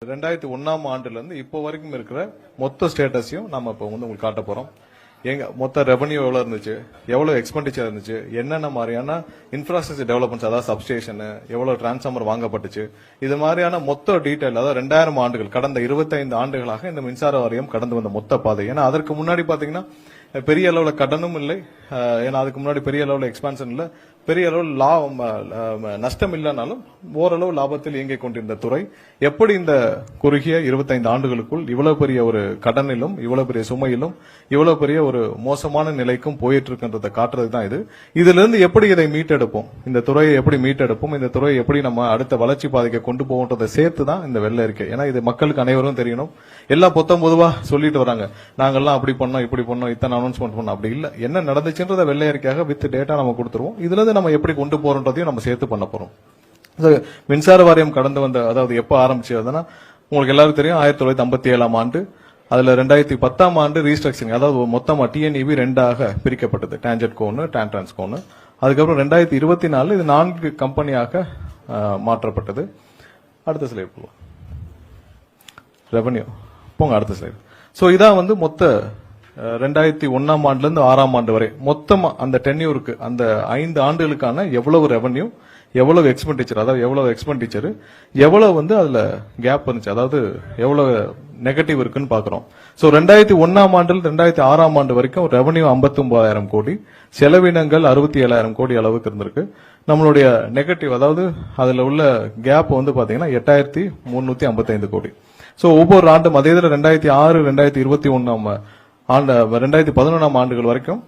2001ஆம் ஆண்டுல இருந்து இப்போ வரைக்கும் இருக்கிற மொத்த ஸ்டேட்டஸையும் நம்ம இப்போ வந்து உங்களுக்கு காட்ட போறோம். எங்க மொத்த ரெவன்யூ எவ்வளவு இருந்துச்சு, எவ்வளவு எக்ஸ்பெண்டிச்சர் இருந்துச்சு, என்னென்ன மாதிரியான இன்ஃப்ராஸ்ட்ரக்சர் டெவலப்மெண்ட்ஸ், அதாவது சப்ஸ்டேஷன், எவ்வளவு டிரான்ஸ்ஃபார்மர் வாங்கப்பட்டுச்சு, இது மாதிரியான மொத்த டீடைல், அதாவது 2000 ஆண்டுகள், கடந்த 25 ஆண்டுகளாக இந்த மின்சார வாரியம் கடந்து வந்த மொத்த பாதை. ஏன்னா அதற்கு முன்னாடி பாத்தீங்கன்னா பெரிய அளவுல கடனும் இல்லை, ஏன்னா அதுக்கு முன்னாடி பெரிய அளவுல எக்ஸ்பான்ஷன் இல்லை, பெரிய அளவில் நஷ்டம் இல்லைனாலும் ஓரளவு லாபத்தில் இயங்கிக் கொண்டிருந்த துறை எப்படி இந்த குறுகிய 25 ஆண்டுகளுக்குள் இவ்வளவு பெரிய ஒரு கடனிலும், இவ்வளவு பெரிய சுமையிலும், இவ்வளவு பெரிய ஒரு மோசமான நிலைக்கும் போயிட்டு இருக்கின்றதை காட்டுறது தான் இது. இதுல இருந்து எப்படி இதை மீட்டெடுப்போம், இந்த துறையை எப்படி மீட்டெடுப்போம், இந்த துறையை எப்படி நம்ம அடுத்த வளர்ச்சி பாதைக்கு கொண்டு போகன்றதை சேர்த்து தான் இந்த வெள்ளை அறிக்கை. ஏன்னா இது மக்களுக்கு அனைவரும் தெரியணும். எல்லாம் பொதுவா சொல்லிட்டு வராங்க, நாங்கெல்லாம் அப்படி பண்ணோம், இப்படி பண்ணோம், இத்தனை அனௌன்ஸ்மெண்ட் பண்ணோம். அப்படி இல்ல, என்ன நடந்துச்சுன்றத வெள்ளை அறிக்கையாக வித் டேட்டா நம்ம கொடுத்துருவோம். இதுல நம்ம எப்படி கொண்டு போறோன்றதையும் நம்ம சேர்த்து பண்ண போறோம். மின்சார வாரியம் கடந்து வந்த, அதாவது எப்ப ஆரம்பிச்சதுன்னா உங்களுக்கு எல்லாரும் தெரியும், 1957ஆம் ஆண்டு. அதுல 2010ஆம் ஆண்டு ரீஸ்ட்ரக்சரிங், அதாவது மொத்தமா டிஎன்இபி 2ஆக பிரிக்கப்பட்டது, டான்ஜெட் கோன்னு, டான்ட்ரான்ஸ் கோன்னு. அதுக்கப்புறம் 2024 இது 4 கம்பெனியாக மாற்றப்பட்டது. அடுத்த ஸ்லைட் போவோம். ரெவன்யூ போங்க, அடுத்த ஸ்லைட். சோ இதான் வந்து மொத்த 2001ஆம் ஆண்டுல இருந்து 6ஆம் ஆண்டு வரை மொத்தமா அந்த டென்யூருக்கு, அந்த 5 ஆண்டுகளுக்கான எவ்வளவு ரெவன்யூ, எவ்வளவு எக்ஸ்பெண்டிச்சர், அதாவது எவ்வளவு எக்ஸ்பெண்டிச்சர், எவ்வளவு வந்து அதுல கேப் இருந்துச்சு, அதாவது எவ்வளவு நெகட்டிவ் இருக்குன்னு பாக்குறோம். சோ 2001ஆம் ஆண்டுல 2006ஆம் ஆண்டு வரைக்கும் ரெவன்யூ 59,000 கோடி, செலவினங்கள் 67,000 கோடி அளவுக்கு இருந்திருக்கு. நம்மளுடைய நெகட்டிவ், அதாவது அதுல உள்ள கேப் வந்து பாத்தீங்கன்னா 8,355 கோடி. சோ ஒவ்வொரு ஆண்டும் அதே இதுல 2006, 2021 ஆண்டு, 2011ஆம் ஆண்டுகள் வரைக்கும்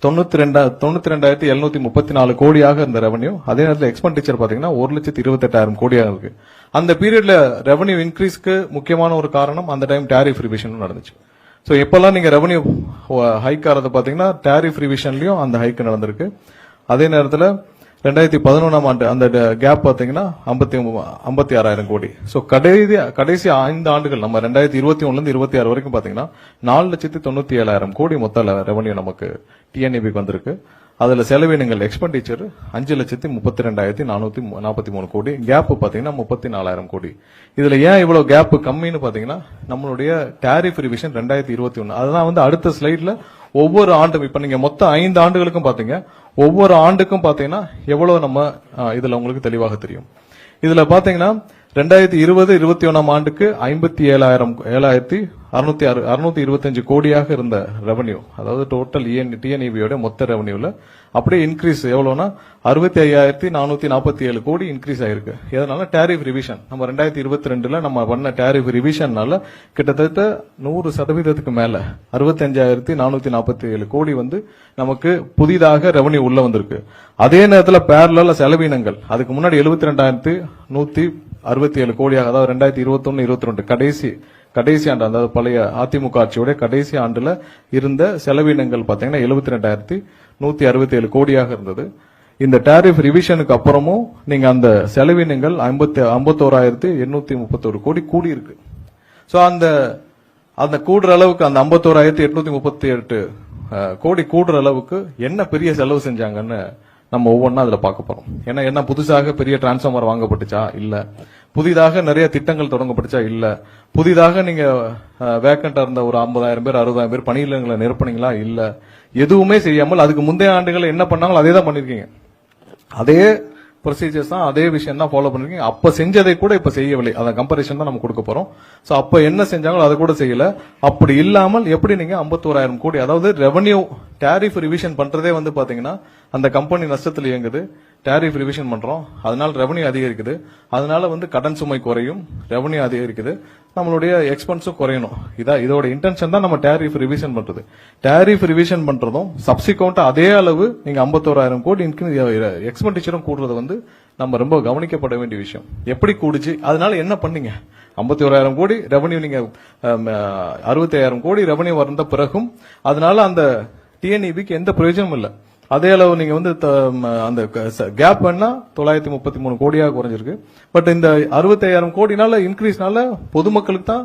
92,734 கோடியாக இருந்த ரெவன்யூ. அதே நேரத்தில் எக்ஸ்பெண்டிச்சர் பாத்தீங்கன்னா 1,28,000 கோடியாக இருக்கு. அந்த பீரியட்ல ரெவன்யூ இன்க்ரீஸ்க்கு முக்கியமான ஒரு காரணம் அந்த டைம் டாரிஃப் ரிவிஷன் நடந்துச்சு. சோ எப்பெல்லாம் நீங்க ரெவன்யூ ஹைக் ஆறத பாத்தீங்கன்னா டாரிஃப் ரிவிஷன்லயும் அந்த ஹைக் நடந்திருக்கு. அதே நேரத்தில் 2011ஆம் ஆண்டு அந்த கேப் பாத்தீங்கன்னா 56,000 கோடி. சோ கடைசி 5 ஆண்டுகள், நம்ம 2021 இருந்து 26 வரைக்கும் பாத்தீங்கன்னா 4,97,000 கோடி மொத்த ரெவன்யூ நமக்கு டிஎன்இபிக்கு வந்திருக்கு. அதுல செலவினங்கள் எக்ஸ்பெண்டிச்சர் 5,32,443 கோடி, கேப் பாத்தீங்கன்னா 34,000 கோடி. இதுல ஏன் இவ்வளவு கேப் கம்மின்னு பாத்தீங்கன்னா நம்மளுடைய டாரிஃப் ரிவிஷன் 2021. அதுதான் வந்து அடுத்த ஸ்லைட்ல ஒவ்வொரு ஆண்டும், இப்ப நீங்க மொத்த 5 ஆண்டுகளுக்கும் பாத்தீங்க, ஒவ்வொரு ஆண்டுக்கும் பாத்தீங்கன்னா எவ்வளவு நம்ம இதுல உங்களுக்கு தெளிவாக தெரியும். இதுல பாத்தீங்கன்னா 2020-21ஆம் ஆண்டுக்கு 57,625 கோடியாக இருந்த ரெவன்யூ, அதாவது டோட்டல் டிஎன்இபியோட மொத்த ரெவன்யூல அப்படியே இன்க்ரீஸ் எவ்வளவுனா 65,447 கோடி இன்க்ரீஸ் ஆயிருக்கு. எதனால? Tariff revision. நம்ம 2022ல நம்ம பண்ண டாரிஃப் ரிவிஷன்னால கிட்டத்தட்ட 100% மேல 65,447 கோடி வந்து நமக்கு புதிதாக ரெவன்யூ உள்ள வந்திருக்கு. அதே நேரத்தில் பேரலா செலவினங்கள் அதுக்கு முன்னாடி 72,167 கோடியாக, அதாவது 2021-22 கடைசி ஆண்டு, அதாவது பழைய அதிமுக ஆட்சியோட கடைசி ஆண்டுல இருந்த செலவினங்கள் பாத்தீங்கன்னா 72,167 கோடியாக இருந்தது. இந்த டாரிஃப் ரிவிஷனுக்கு அப்புறமும் நீங்க அந்த செலவினங்கள் 51,831 கோடி கூடி இருக்கு. சோ அந்த கூடுற அளவுக்கு, அந்த 51,838 கோடி கூடுற அளவுக்கு என்ன பெரிய செலவு செஞ்சாங்கன்னு நம்ம ஒவ்வொன்னா அதுல பார்க்க போறோம். ஏன்னா என்ன புதுசாக பெரிய டிரான்ஸ்ஃபார்மர் வாங்கப்பட்டுச்சா? இல்ல. புதிதாக நிறைய திட்டங்கள் தொடங்கப்பட்டுச்சா? இல்ல. புதிதாக நீங்க வேக்கண்டா இருந்த ஒரு 50,000 பேர் 60,000 பேர் பணியிடங்களை நிரப்புனீங்களா? இல்ல. எதுவுமே செய்யாமல் அதுக்கு முந்தைய ஆண்டுகள் என்ன பண்ணாங்களோ அதே தான் பண்ணிருக்கீங்க. அதே ப்ரொசீஜர்ஸ் தான், அதே விஷயம் தான் ஃபாலோ பண்ணிருக்கீங்க. அப்ப செஞ்சதை கூட இப்ப செய்யவில்லை. அந்த கம்பேரிசன் தான் நம்ம கொடுக்க போறோம். சோ அப்ப என்ன செஞ்சாங்களோ அதை கூட செய்யல. அப்படி இல்லாமல் எப்படி நீங்க 51,000 கோடி, அதாவது ரெவன்யூ டாரிஃப் ரிவிஷன் பண்றதே வந்து பாத்தீங்கன்னா அந்த கம்பெனி நஷ்டத்தில் இயங்குது, டாரிஃப் ரிவிஷன் பண்றோம், அதனால ரெவன்யூ அதிகரிக்குது, அதனால வந்து கடன் சுமை குறையும், ரெவன்யூ அதிகரிக்குது, நம்மளுடைய எக்ஸ்பென்ஸும் குறையணும். இதோட இன்டென்ஷன் தான் நம்ம டாரிஃப் ரிவிஷன் பண்றது. டாரிஃப் ரிவிஷன் பண்றதும் சப்சிக்வெண்டா அதே அளவு நீங்க 51,000 கோடி எக்ஸ்பெண்டிச்சரும் கூடுறது வந்து நம்ம ரொம்ப கவனிக்கப்பட வேண்டிய விஷயம். எப்படி கூடுச்சு, அதனால என்ன பண்ணீங்க? 51,000 கோடி ரெவன்யூ, நீங்க 65,000 கோடி ரெவன்யூ வந்த பிறகும் அதனால அந்த டிஎன்இபிக்கு எந்த பிரயோஜனமும் இல்ல. அதே அளவு நீங்க வந்து அந்த கேப் வேணா 933 கோடியாக குறைஞ்சிருக்கு. பட் இந்த 65,000 கோடினால இன்க்ரீஸ்னால பொதுமக்களுக்கு தான்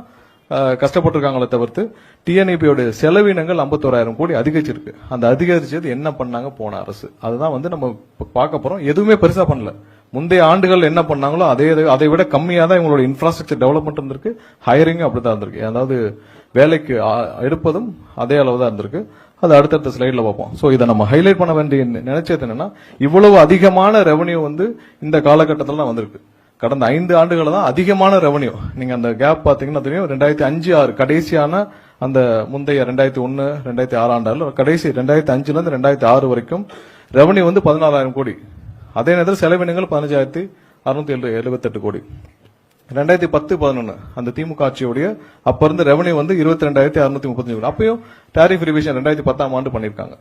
கஷ்டப்பட்டிருக்காங்களே தவிர்த்து டிஎன்இபியோட செலவினங்கள் 51,000 கோடி அதிகரிச்சிருக்கு. அந்த அதிகரிச்சது என்ன பண்ணாங்க போன அரசு, அதுதான் வந்து நம்ம பார்க்க போறோம். எதுவுமே பெருசா பண்ணல. முந்தைய ஆண்டுகள் என்ன பண்ணாங்களோ அதை விட கம்மியா தான் இவங்களோட இன்ஃப்ராஸ்ட்ரக்சர் டெவலப்மெண்ட் இருந்திருக்கு, ஹையரிங்கும் அப்படித்தான் இருந்திருக்கு. அதாவது வேலைக்கு எடுப்பதும் அதே அளவு தான் இருந்திருக்கு. அது அடுத்தடுத்த ஸ்லைட்ல பார்ப்போம். சோ இதை நம்ம ஹைலைட் பண்ண வேண்டிய நினைச்சது என்னன்னா, இவ்வளவு அதிகமான ரெவன்யூ வந்து இந்த காலகட்டத்தில் தான் வந்திருக்கு. கடந்த 5 ஆண்டுகள் தான் அதிகமான ரெவன்யூ. நீங்க அந்த கேப் பாத்தீங்கன்னா தெரியும். 2005-6 கடைசியான அந்த முந்தைய 2001 2006 ஆண்டால கடைசி 2005 இருந்து 2006 வரைக்கும் ரெவன்யூ வந்து 16,000 கோடி. அதே நேரத்தில் செலவினங்கள் 15,678 கோடி. 2010-11 அந்த திமுக ஆட்சியுடைய அப்ப இருந்த ரெவன்யூ வந்து 22,635 கோடி. அப்பயும் டாரிஃப் ரிவிஷன் 2010ஆம் ஆண்டு பண்ணிருக்காங்க.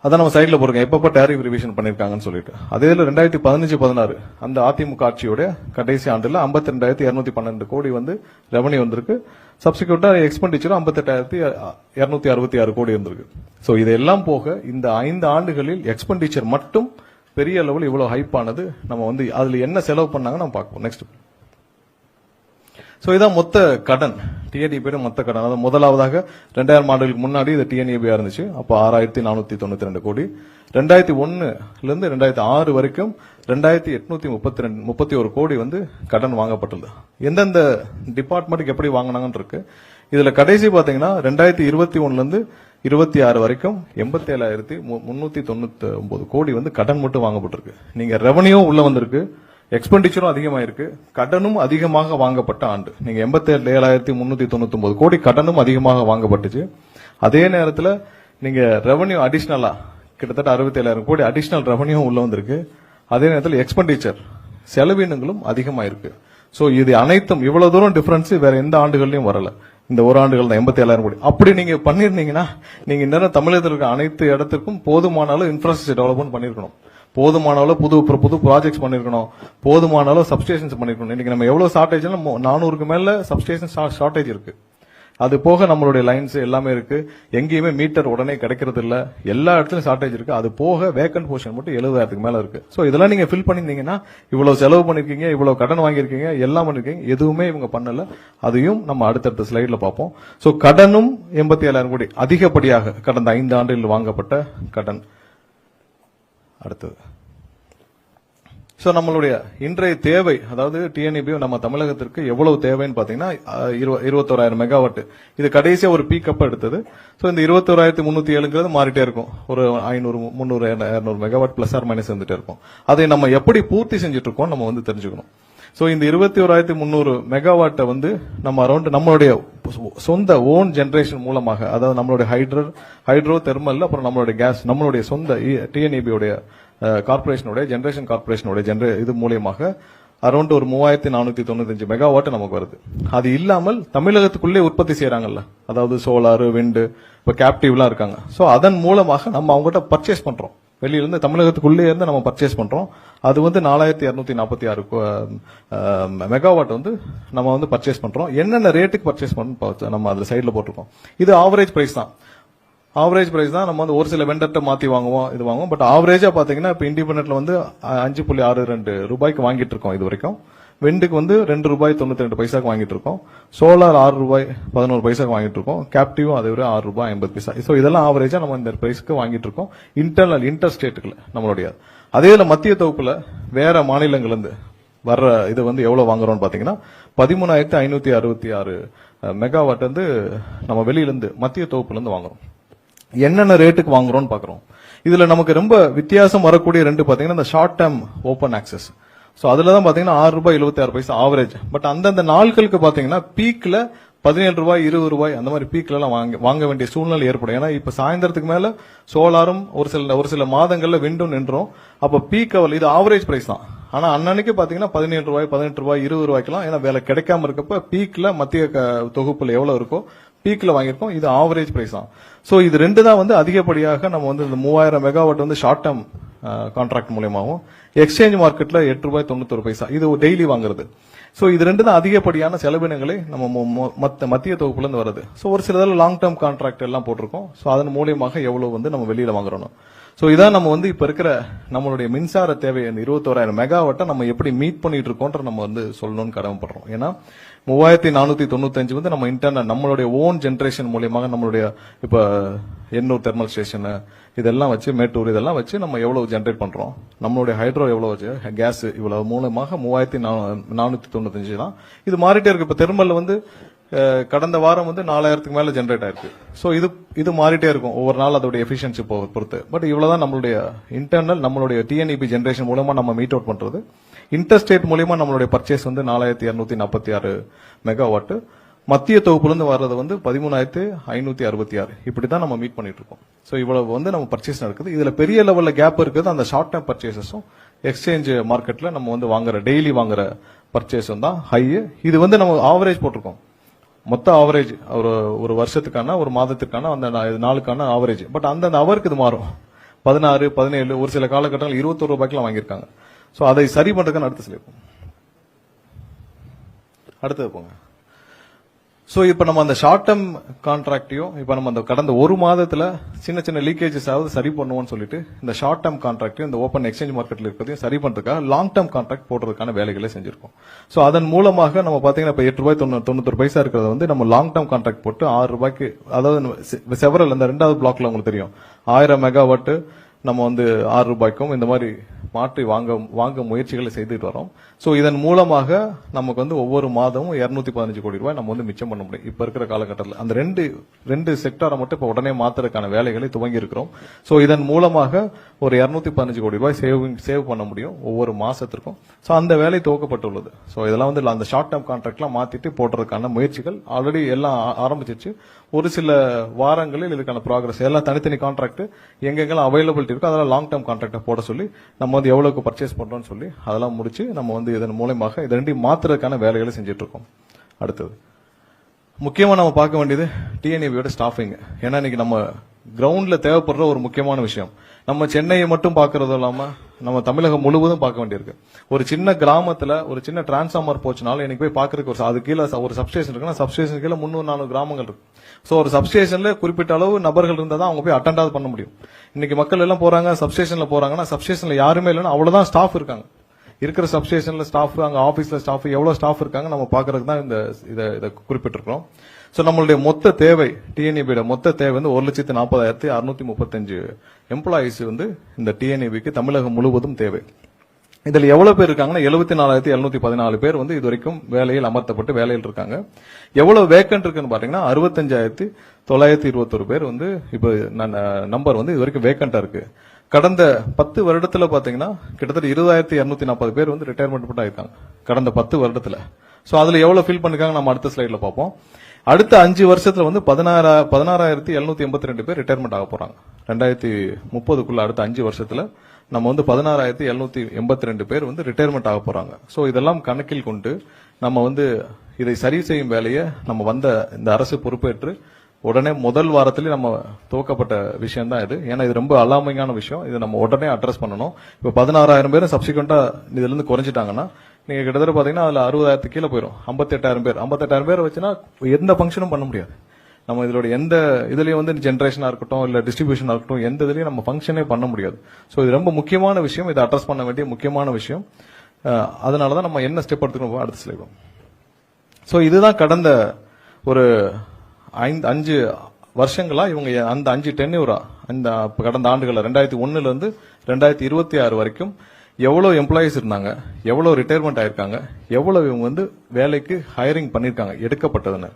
அதான் நம்ம சைட்ல போறோம் எப்பப்ப டாரிஃப் ரிவிஷன் பண்ணிருக்காங்கன்னு சொல்லிட்டு. அதே 2015-16 அந்த அதிமுக ஆட்சியோட கடைசி ஆண்டுல 52,212 கோடி வந்து ரெவன்யூ வந்திருக்கு. சப்சிக்வெண்டா எக்ஸ்பெண்டிச்சரும் 58,266 கோடி இருந்திருக்கு. சோ இதெல்லாம் போக இந்த 5 ஆண்டுகளில் எக்ஸ்பெண்டிச்சர் மட்டும் பெரிய லெவல் இவ்வளவு ஹைப் ஆனது. நம்ம வந்து அதுல என்ன செலவு பண்ணாங்க நம்ம பார்ப்போம். நெக்ஸ்ட். சோ இதான் மொத்த கடன், டிஎன்இபி மொத்த கடன். அதாவது முதலாவதாக 2000 ஆண்டுகளுக்கு முன்னாடி இது டிஎன்இபியா இருந்துச்சு. அப்போ 6,492 கோடி. 2001 இருந்து 2006 வரைக்கும் 2,831 கோடி வந்து கடன் வாங்கப்பட்டுள்ளது. எந்தெந்த டிபார்ட்மெண்ட்டுக்கு எப்படி வாங்கினாங்கன்னு இருக்கு. இதுல கடைசி பாத்தீங்கன்னா 2021 இருந்து 26 வரைக்கும் 87,399 கோடி வந்து கடன் மட்டும் வாங்கப்பட்டிருக்கு. நீங்க ரெவன்யூ உள்ள வந்திருக்கு, எக்ஸ்பெண்டிச்சரும் அதிகமாயிருக்கு, கடனும் அதிகமாக வாங்கப்பட்ட ஆண்டு. நீங்க 87,399 கோடி கடனும் அதிகமாக வாங்கப்பட்டுச்சு. அதே நேரத்தில் நீங்க ரெவன்யூ அடிஷனலா கிட்டத்தட்ட 67,000 கோடி அடிஷனல் ரெவன்யூ உள்ள வந்திருக்கு. அதே நேரத்தில் எக்ஸ்பெண்டிச்சர் செலவினங்களும் அதிகமாயிருக்கு. சோ இது அனைத்தும் இவ்வளவு தூரம் டிஃபரன்ஸ் வேற எந்த ஆண்டுகள்லயும் வரல. இந்த ஒரு ஆண்டுகள் தான் 87,000 கோடி. அப்படி நீங்க பண்ணிருந்தீங்கன்னா நீங்க இன்னும் தமிழகத்தில் இருக்க அனைத்து இடத்திற்கும் போதுமான அளவு இன்ஃப்ராஸ்ட்ரக்சர் டெவலப்மெண்ட் பண்ணிருக்கணும், போதுமான அளவு புது ப்ராஜெக்ட்ஸ் பண்ணிருக்கணும், போதுமான அளவு சப்ஸ்டேஷன்ஸ் பண்ணிருக்கணும். இன்னைக்கு நம்ம எவ்வளவு ஷார்டேஜ் 400க்கு மேல சப்ஸ்டேஷன் ஷார்டேஜ் இருக்கு. அது போக நம்மளுடைய லைன்ஸ் எல்லாமே இருக்கு. எங்கேயுமே மீட்டர் உடனே கிடைக்கிறது இல்ல, எல்லா இடத்துலயும் ஷார்டேஜ் இருக்கு. அது போக வேக்கன்ட் போர்ஷன் மட்டும் 70,000க்கு மேல இருக்கு. சோ இதெல்லாம் நீங்க ஃபில் பண்ணிருந்தீங்கன்னா இவ்வளவு செலவு பண்ணிருக்கீங்க, இவ்வளவு கடன் வாங்கியிருக்கீங்க, எல்லாம் பண்ணிருக்கீங்க, எதுவுமே இவங்க பண்ணல. அதையும் நம்ம அடுத்தடுத்த ஸ்லைட்ல பார்ப்போம். சோ கடனும் 87,000 கோடி அதிகப்படியாக கடந்த 5 ஆண்டுகளில் வாங்கப்பட்ட கடன். அடுத்தது. சோ நம்மளுடைய இன்றைய தேவை, அதாவது டிஎன்இபி நம்ம தமிழகத்திற்கு எவ்வளவு தேவைன்னு பாத்தீங்கன்னா 21,000 மெகாவாட். இது கடைசியா ஒரு பீக் அப் எடுத்தது. சோ இந்த 21,307 மாறிட்டே இருக்கும். ஒரு 500 300 200 மெகாவாட் பிளஸ் ஆர் மைனஸ் இருந்துட்டே இருக்கும். அதை நம்ம எப்படி பூர்த்தி செஞ்சுட்டு இருக்கோம் நம்ம வந்து தெரிஞ்சுக்கணும். சோ இந்த 21,300 மெகாவாட்டை வந்து நம்ம அரௌண்ட் நம்மளுடைய சொந்த ஓன் ஜெனரேஷன் மூலமாக, அதாவது நம்மளுடைய ஹைட்ரோ தெர்மல், அப்புறம் நம்மளுடைய கேஸ், நம்மளுடைய சொந்த டிஎன்இபியோடைய கார்பரேஷனுடைய ஜெனரேஷன் கார்பரேஷனுடைய இது மூலியமாக அரௌண்ட் ஒரு 3,495 மெகாவாட் நமக்கு வருது. அது இல்லாமல் தமிழகத்துக்குள்ளே உற்பத்தி செய்யறாங்கல்ல, அதாவது சோலார், விண்டு, இப்ப கேப்டிவ்லாம் இருக்காங்க. சோ அதன் மூலமாக நம்ம அவங்ககிட்ட பர்ச்சேஸ் பண்றோம். வெளியில இருந்து தமிழகத்துக்குள்ளே இருந்து நம்ம பர்ச்சேஸ் பண்றோம். அது வந்து 4,246 மெகாவாட் வந்து நம்ம வந்து பர்ச்சேஸ் பண்றோம். என்னென்ன ரேட்டுக்கு பர்ச்சேஸ் பண்ணணும் நம்ம அதுல சைட்ல போட்டிருக்கோம். இது ஆவரேஜ் பிரைஸ் தான். ஆவரேஜ் பிரைஸ் தான். நம்ம வந்து ஒரு சில வெண்டர்ட்ட மாத்தி வாங்குவோம். பட் ஆவரேஜா பாத்தீங்கன்னா இப்ப இண்டிபெண்டன்ட்ல வந்து 5.62 ரூபாய்க்கு வாங்கிட்டு இருக்கோம் இது வரைக்கும். விண்டுக்கு வந்து 2 ரூபாய் 92 பைசாக்கு வாங்கிட்டு இருக்கோம். சோலார் 6 ரூபாய் 11 பைசாக்கு வாங்கிட்டு இருக்கோம். கேப்டிவும் அதை விட 6 ரூபாய் 50 பைசா. சோ இதெல்லாம் ஆவரேஜா நம்ம இந்த பிரைஸ்க்கு வாங்கிட்டு இருக்கோம். இன்டர் ஸ்டேட்டுக்குள்ள நம்மளுடைய. அதே மத்திய தொகுப்புல வேற மாநிலங்கள்ல இருந்து வர்ற இது வந்து எவ்வளவு வாங்குறோம்னு பாத்தீங்கன்னா 13,566 மெகாவாட் வந்து நம்ம வெளியிலிருந்து மத்திய தொகுப்புல இருந்து வாங்குறோம். என்னென்ன ரேட்டுக்கு வாங்குறோம்னு பாக்குறோம். இதுல நமக்கு ரொம்ப வித்தியாசம் வரக்கூடிய ரெண்டு பாத்தீங்கன்னா இந்த short term open access. So அதுலதான் பாத்தீங்கன்னா 6 ரூபாய் 76 பைசா ஆவரேஜ். பட் அந்தந்த நாட்களுக்கு பாத்தீங்கன்னா பீக்ல 17 ரூபாய் 20 ரூபாய் அந்த மாதிரி பீக்ல எல்லாம் வாங்க வேண்டிய சூழ்நிலை ஏற்படும். ஏன்னா இப்ப சாயந்தரத்துக்கு மேல சோலாரும் ஒரு சில மாதங்கள்ல விண்டும் நின்றோம். அப்ப பீக் அவள் இது ஆவரேஜ் பிரைஸ் தான். ஆனா அன்னன்னைக்கு பாத்தீங்கன்னா 17 ரூபாய் 18 ரூபாய் 20 ரூபாய்க்கெல்லாம், ஏன்னா வேலை கிடைக்காம இருக்கப்ப பீக்ல மத்திய தொகுப்புல எவ்வளவு இருக்கோ பீக்ல வாங்கியிருக்கோம். இது ஆவரேஜ் பிரைஸ் தான். சோ இது ரெண்டு தான் வந்து அதிகப்படியாக நம்ம வந்து இந்த 3000 மெகாவாட் வந்து ஷார்ட் டேர்ம் கான்ட்ராக்ட் மூலமாகவும், எக்ஸ்சேஞ்ச் மார்க்கெட்ல 8 ரூபாய் 91 பைசா இது டெய்லி வாங்குறது. சோ இது ரெண்டு தான் அதிகப்படியான செலவினங்களை நம்ம மத்திய தொகுப்புல இருந்து வருது. சோ ஒரு சில லாங் டேர்ம் கான்ட்ராக்ட் எல்லாம் போட்டிருக்கோம். சோ அதன் மூலியமாக எவ்வளவு வந்து நம்ம வெளியில வாங்குறோம். சோ இதான் நம்ம வந்து இப்ப இருக்கிற நம்மளுடைய மின்சார தேவை இந்த 21,000 மெகாவாட்டை நம்ம எப்படி மீட் பண்ணிட்டு இருக்கோன்ற நம்ம வந்து சொல்லணும்னு கடமைப்படுறோம். ஏன்னா 3495 வந்து நம்ம இன்டர்னல் நம்மளுடைய ஓன் ஜெனரேஷன் மூலியமாக நம்மளுடைய இப்ப எண்ணூர் தெர்மல் ஸ்டேஷன் இதெல்லாம் வச்சு மேட்டூர் இதெல்லாம் வச்சு நம்ம எவ்வளவு ஜெனரேட் பண்றோம், நம்மளுடைய ஹைட்ரோ எவ்வளவு வச்சு கேஸ் இவ்வளவு மூலமாக 3495 தான். இது மாறிட்டே இருக்கு. இப்ப தெர்மல்ல வந்து கடந்த வாரம் வந்து 4000க்கு மேல ஜெனரேட் ஆயிருக்கு. சோ இது மாறிட்டே இருக்கும் ஒவ்வொரு நாள் அதோட எஃபிஷியன்சி பொறுத்து. பட் இவ்வளவுதான் நம்மளுடைய இன்டர்னல் நம்மளுடைய டிஎன்இபி ஜெனரேஷன் மூலமா நம்ம மீட் அவுட் பண்றது. இன்டர்ஸ்டேட் மூலமா நம்மளுடைய பர்ச்சேஸ் வந்து 4246 மெகாவாட். மத்திய தொகுப்புல வர்றது வந்து 13,566. இப்படிதான் நம்ம மீட் பண்ணிட்டு இருக்கோம். சோ இவ்வளவு வந்து நம்ம பர்ச்சேஸ் நடக்குது. இதுல பெரிய லெவல்ல கேப் இருக்குது அந்த ஷார்ட் டேர்ம் பர்ச்சேசஸும் எக்ஸ்சேஞ்ச் மார்க்கெட்ல நம்ம வந்து வாங்குற டெய்லி வாங்குற பர்ச்சேஸும் தான் ஹை. இது வந்து நம்ம ஆவரேஜ் போட்டிருக்கோம். மொத்த ஆவரேஜ் ஒரு வருஷத்துக்கான ஒரு மாதத்துக்கான அந்த நாளுக்கான ஆவரேஜ். பட் அந்த அவருக்கு இது மாறும். 16, 17 ஒரு சில காலகட்டங்கள் 21 ரூபாய்க்குலாம் வாங்கியிருக்காங்க. சோ அதை சரி பண்றதுக்கான அடுத்த ஸ்லைட் அடுத்தது போங்க. சோ இப்ப நம்ம அந்த ஷார்ட் டேர்ம் கான்ட்ராக்டையும் இப்ப நம்ம அந்த கடந்த ஒரு மாதத்துல சின்ன சின்ன லீக்கேஜஸ் ஆகுது சரி பண்ணுவோம்னு சொல்லிட்டு இந்த ஷார்ட் டேர்ம் கான்ட்ராக்டையும் இந்த ஓப்பன் எக்ஸ்சேஞ்ச் மார்க்கெட்ல இருக்கிறதையும் சரி பண்றதுக்காக லாங் டேர்ம் கான்ட்ராக்ட் போடுறதுக்கான வேலைகளை செஞ்சிருக்கோம். சோ அதன் மூலமாக நம்ம பாத்தீங்கன்னா இப்ப 8 ரூபாய் 91 பைசா இருக்கிறத வந்து நம்ம லாங் டேர்ம் கான்ட்ராக்ட் போட்டு 6 ரூபாய்க்கு, அதாவது செவரல் அந்த 2வது பிளாக்ல உங்களுக்கு தெரியும் 1000 மெகாவாட் நம்ம வந்து 6 ரூபாய்க்கும் இந்த மாதிரி மாற்றி வாங்க முயற்சிகளை செய்துட்டு வரோம். சோ இதன் மூலமாக நமக்கு வந்து ஒவ்வொரு மாதமும் 215 கோடி ரூபாய் நம்ம வந்து மிச்சம் பண்ண முடியும். இப்ப இருக்கிற காலகட்டத்தில் அந்த ரெண்டு செக்டாரை மட்டும் இப்ப உடனே மாத்துறதுக்கான வேலைகளை துவங்கி இருக்கிறோம். சோ இதன் மூலமாக ஒரு 215 கோடி ரூபாய் சேவ் பண்ண முடியும் ஒவ்வொரு மாசத்திற்கும். சோ அந்த வேலை துவக்கப்பட்டுள்ளது. சோ இதெல்லாம் வந்து அந்த ஷார்ட் டேர்ம் கான்ட்ராக்ட்லாம் மாத்திட்டு போடுறதுக்கான முயற்சிகள் ஆல்ரெடி எல்லாம் ஆரம்பிச்சிருச்சு. ஒரு சில வாரங்களில் இதுக்கான ப்ராக்ரஸ் எல்லாம் தனித்தனி கான்ட்ராக்ட் எங்கெங்கெல்லாம் அவைலபிலிட்டி இருக்கோ அதெல்லாம் லாங் டேர்ம் கான்ட்ராக்ட் போட சொல்லி நம்ம வந்து எவ்வளவுக்கு பர்ச்சேஸ் பண்றோம்னு சொல்லி அதெல்லாம் முடிச்சு நம்ம வந்து இதன் மூலமாக இது ரெண்டையும் மாத்துறதுக்கான வேலைகளை செஞ்சுட்டு இருக்கோம். அடுத்தது முக்கியமா நம்ம பார்க்க வேண்டியது டிஎன்ஏபியோட ஸ்டாஃபிங். ஏன்னா இன்னைக்கு நம்ம கிரவுண்ட்ல தேவைப்படுற ஒரு முக்கியமான விஷயம். நம்ம சென்னையை மட்டும் பாக்குறதும் இல்லாம நம்ம தமிழகம் முழுவதும் பார்க்க வேண்டியிருக்கு. ஒரு சின்ன கிராமத்துல ஒரு சின்ன டிரான்ஸ்ஃபார்மர் போச்சுனாலும் எனக்கு போய் பாக்குறதுக்கு அது கீழே ஒரு சப்ஸ்டேஷன் இருக்குன்னா சப்ஸ்டேஷன் கீழே 300-400 கிராமங்கள் இருக்கு. சோ ஒரு சப்ஸ்டேஷன்ல குறிப்பிட்ட அளவு நபர்கள் இருந்தா தான் அவங்க போய் அட்டெண்டாவது பண்ண முடியும். இன்னைக்கு மக்கள் எல்லாம் போறாங்க சப்ஸ்டேஷன்ல போறாங்கன்னா சப்ஸ்டேஷன்ல யாருமே இல்லைன்னா அவ்வளவுதான் ஸ்டாஃப் இருக்காங்க. இருக்கிற சப்ஸ்டேஷன்ல ஸ்டாஃப் அங்க ஆபீஸ்ல ஸ்டாஃப் எவ்வளவு ஸ்டாஃப் இருக்காங்க நம்ம பாக்குறதுக்கு தான் இதை குறிப்பிட்டிருக்கிறோம். சோ நம்மளுடைய மொத்த தேவை டிஎன்இபியோட மொத்த தேவை வந்து 1,40,635 எம்ப்ளாயிஸ் வந்து இந்த டிஎன்இபிக்கு தமிழகம் முழுவதும் தேவை. இதுல எவ்வளவு பேர் இருக்காங்கன்னா 74,714 பேர் வந்து இதுவரைக்கும் வேலையில் அமர்த்தப்பட்டு வேலையில் இருக்காங்க. எவ்வளவு வேக்கன்ட் இருக்குன்னு பாத்தீங்கன்னா 65,921 பேர் வந்து இப்ப நம்பர் வந்து இதுவரைக்கும் வேக்கண்டா இருக்கு. கடந்த 10 வருடத்துல பாத்தீங்கன்னா கிட்டத்தட்ட 20,240 பேர் வந்து ரிட்டையர்மெண்ட் ஆயிருக்காங்க கடந்த 10 வருடத்துல. சோ அதுல எவ்வளவு ஃபில் பண்ணிருக்காங்க நம்ம அடுத்த ஸ்லைட்ல பார்ப்போம். அடுத்த 5 வருஷத்துல வந்து 16,782 பேர் ரிட்டையர்மெண்ட் ஆக போறாங்க. 2030க்குள்ள அடுத்த 5 வருஷத்துல நம்ம வந்து 16,782 பேர் வந்து ரிட்டையர்மெண்ட் ஆக போறாங்க. சோ இதெல்லாம் கணக்கில் கொண்டு நம்ம வந்து இதை சரி செய்யும் வேலையை நம்ம வந்த இந்த அரசு பொறுப்பேற்று உடனே முதல் வாரத்திலேயே நம்ம துவக்கப்பட்ட விஷயம் தான் இது. ஏன்னா இது ரொம்ப அலாமிங்கான விஷயம். இதை நம்ம உடனே அட்ரஸ் பண்ணணும். இப்ப 16,000 பேர் சப்சிக்வெண்டா இதுல இருந்து குறைஞ்சிட்டாங்கன்னா நீங்க கிட்டத்தட்ட பாத்தீங்கன்னா அதுல 60,000 கீழே போயிடும். 58,000 பேர் வச்சுன்னா எந்த ஃபங்க்ஷனும் பண்ண முடியாது. நம்ம இதோட எந்த இதுலயும் வந்து ஜெனரேஷனா இருக்கட்டும் இல்ல டிஸ்ட்ரிபியூஷனா இருக்கட்டும் எந்த இதுலயும் நம்ம ஃபங்க்ஷனே பண்ண முடியாது. சோ இது ரொம்ப முக்கியமான விஷயம். இதை அட்ரஸ் பண்ண வேண்டிய முக்கியமான விஷயம். அதனாலதான் நம்ம என்ன ஸ்டெப் எடுத்துக்கணும் அடுத்த ஸ்லைட். சோ இதுதான் கடந்த ஒரு 5 வருஷங்களா இவங்க அந்த 5 டென்யூரா இந்த கடந்த ஆண்டுகள் 2001 இருந்து 2026 வரைக்கும் எவ்வளவு எம்ப்ளாயிஸ் இருந்தாங்க, எவ்வளவு ரிட்டையர்மெண்ட் ஆயிருக்காங்க, எவ்வளவு இவங்க வந்து வேலைக்கு ஹையரிங் பண்ணிருக்காங்க எடுக்கப்பட்டதுன்னு.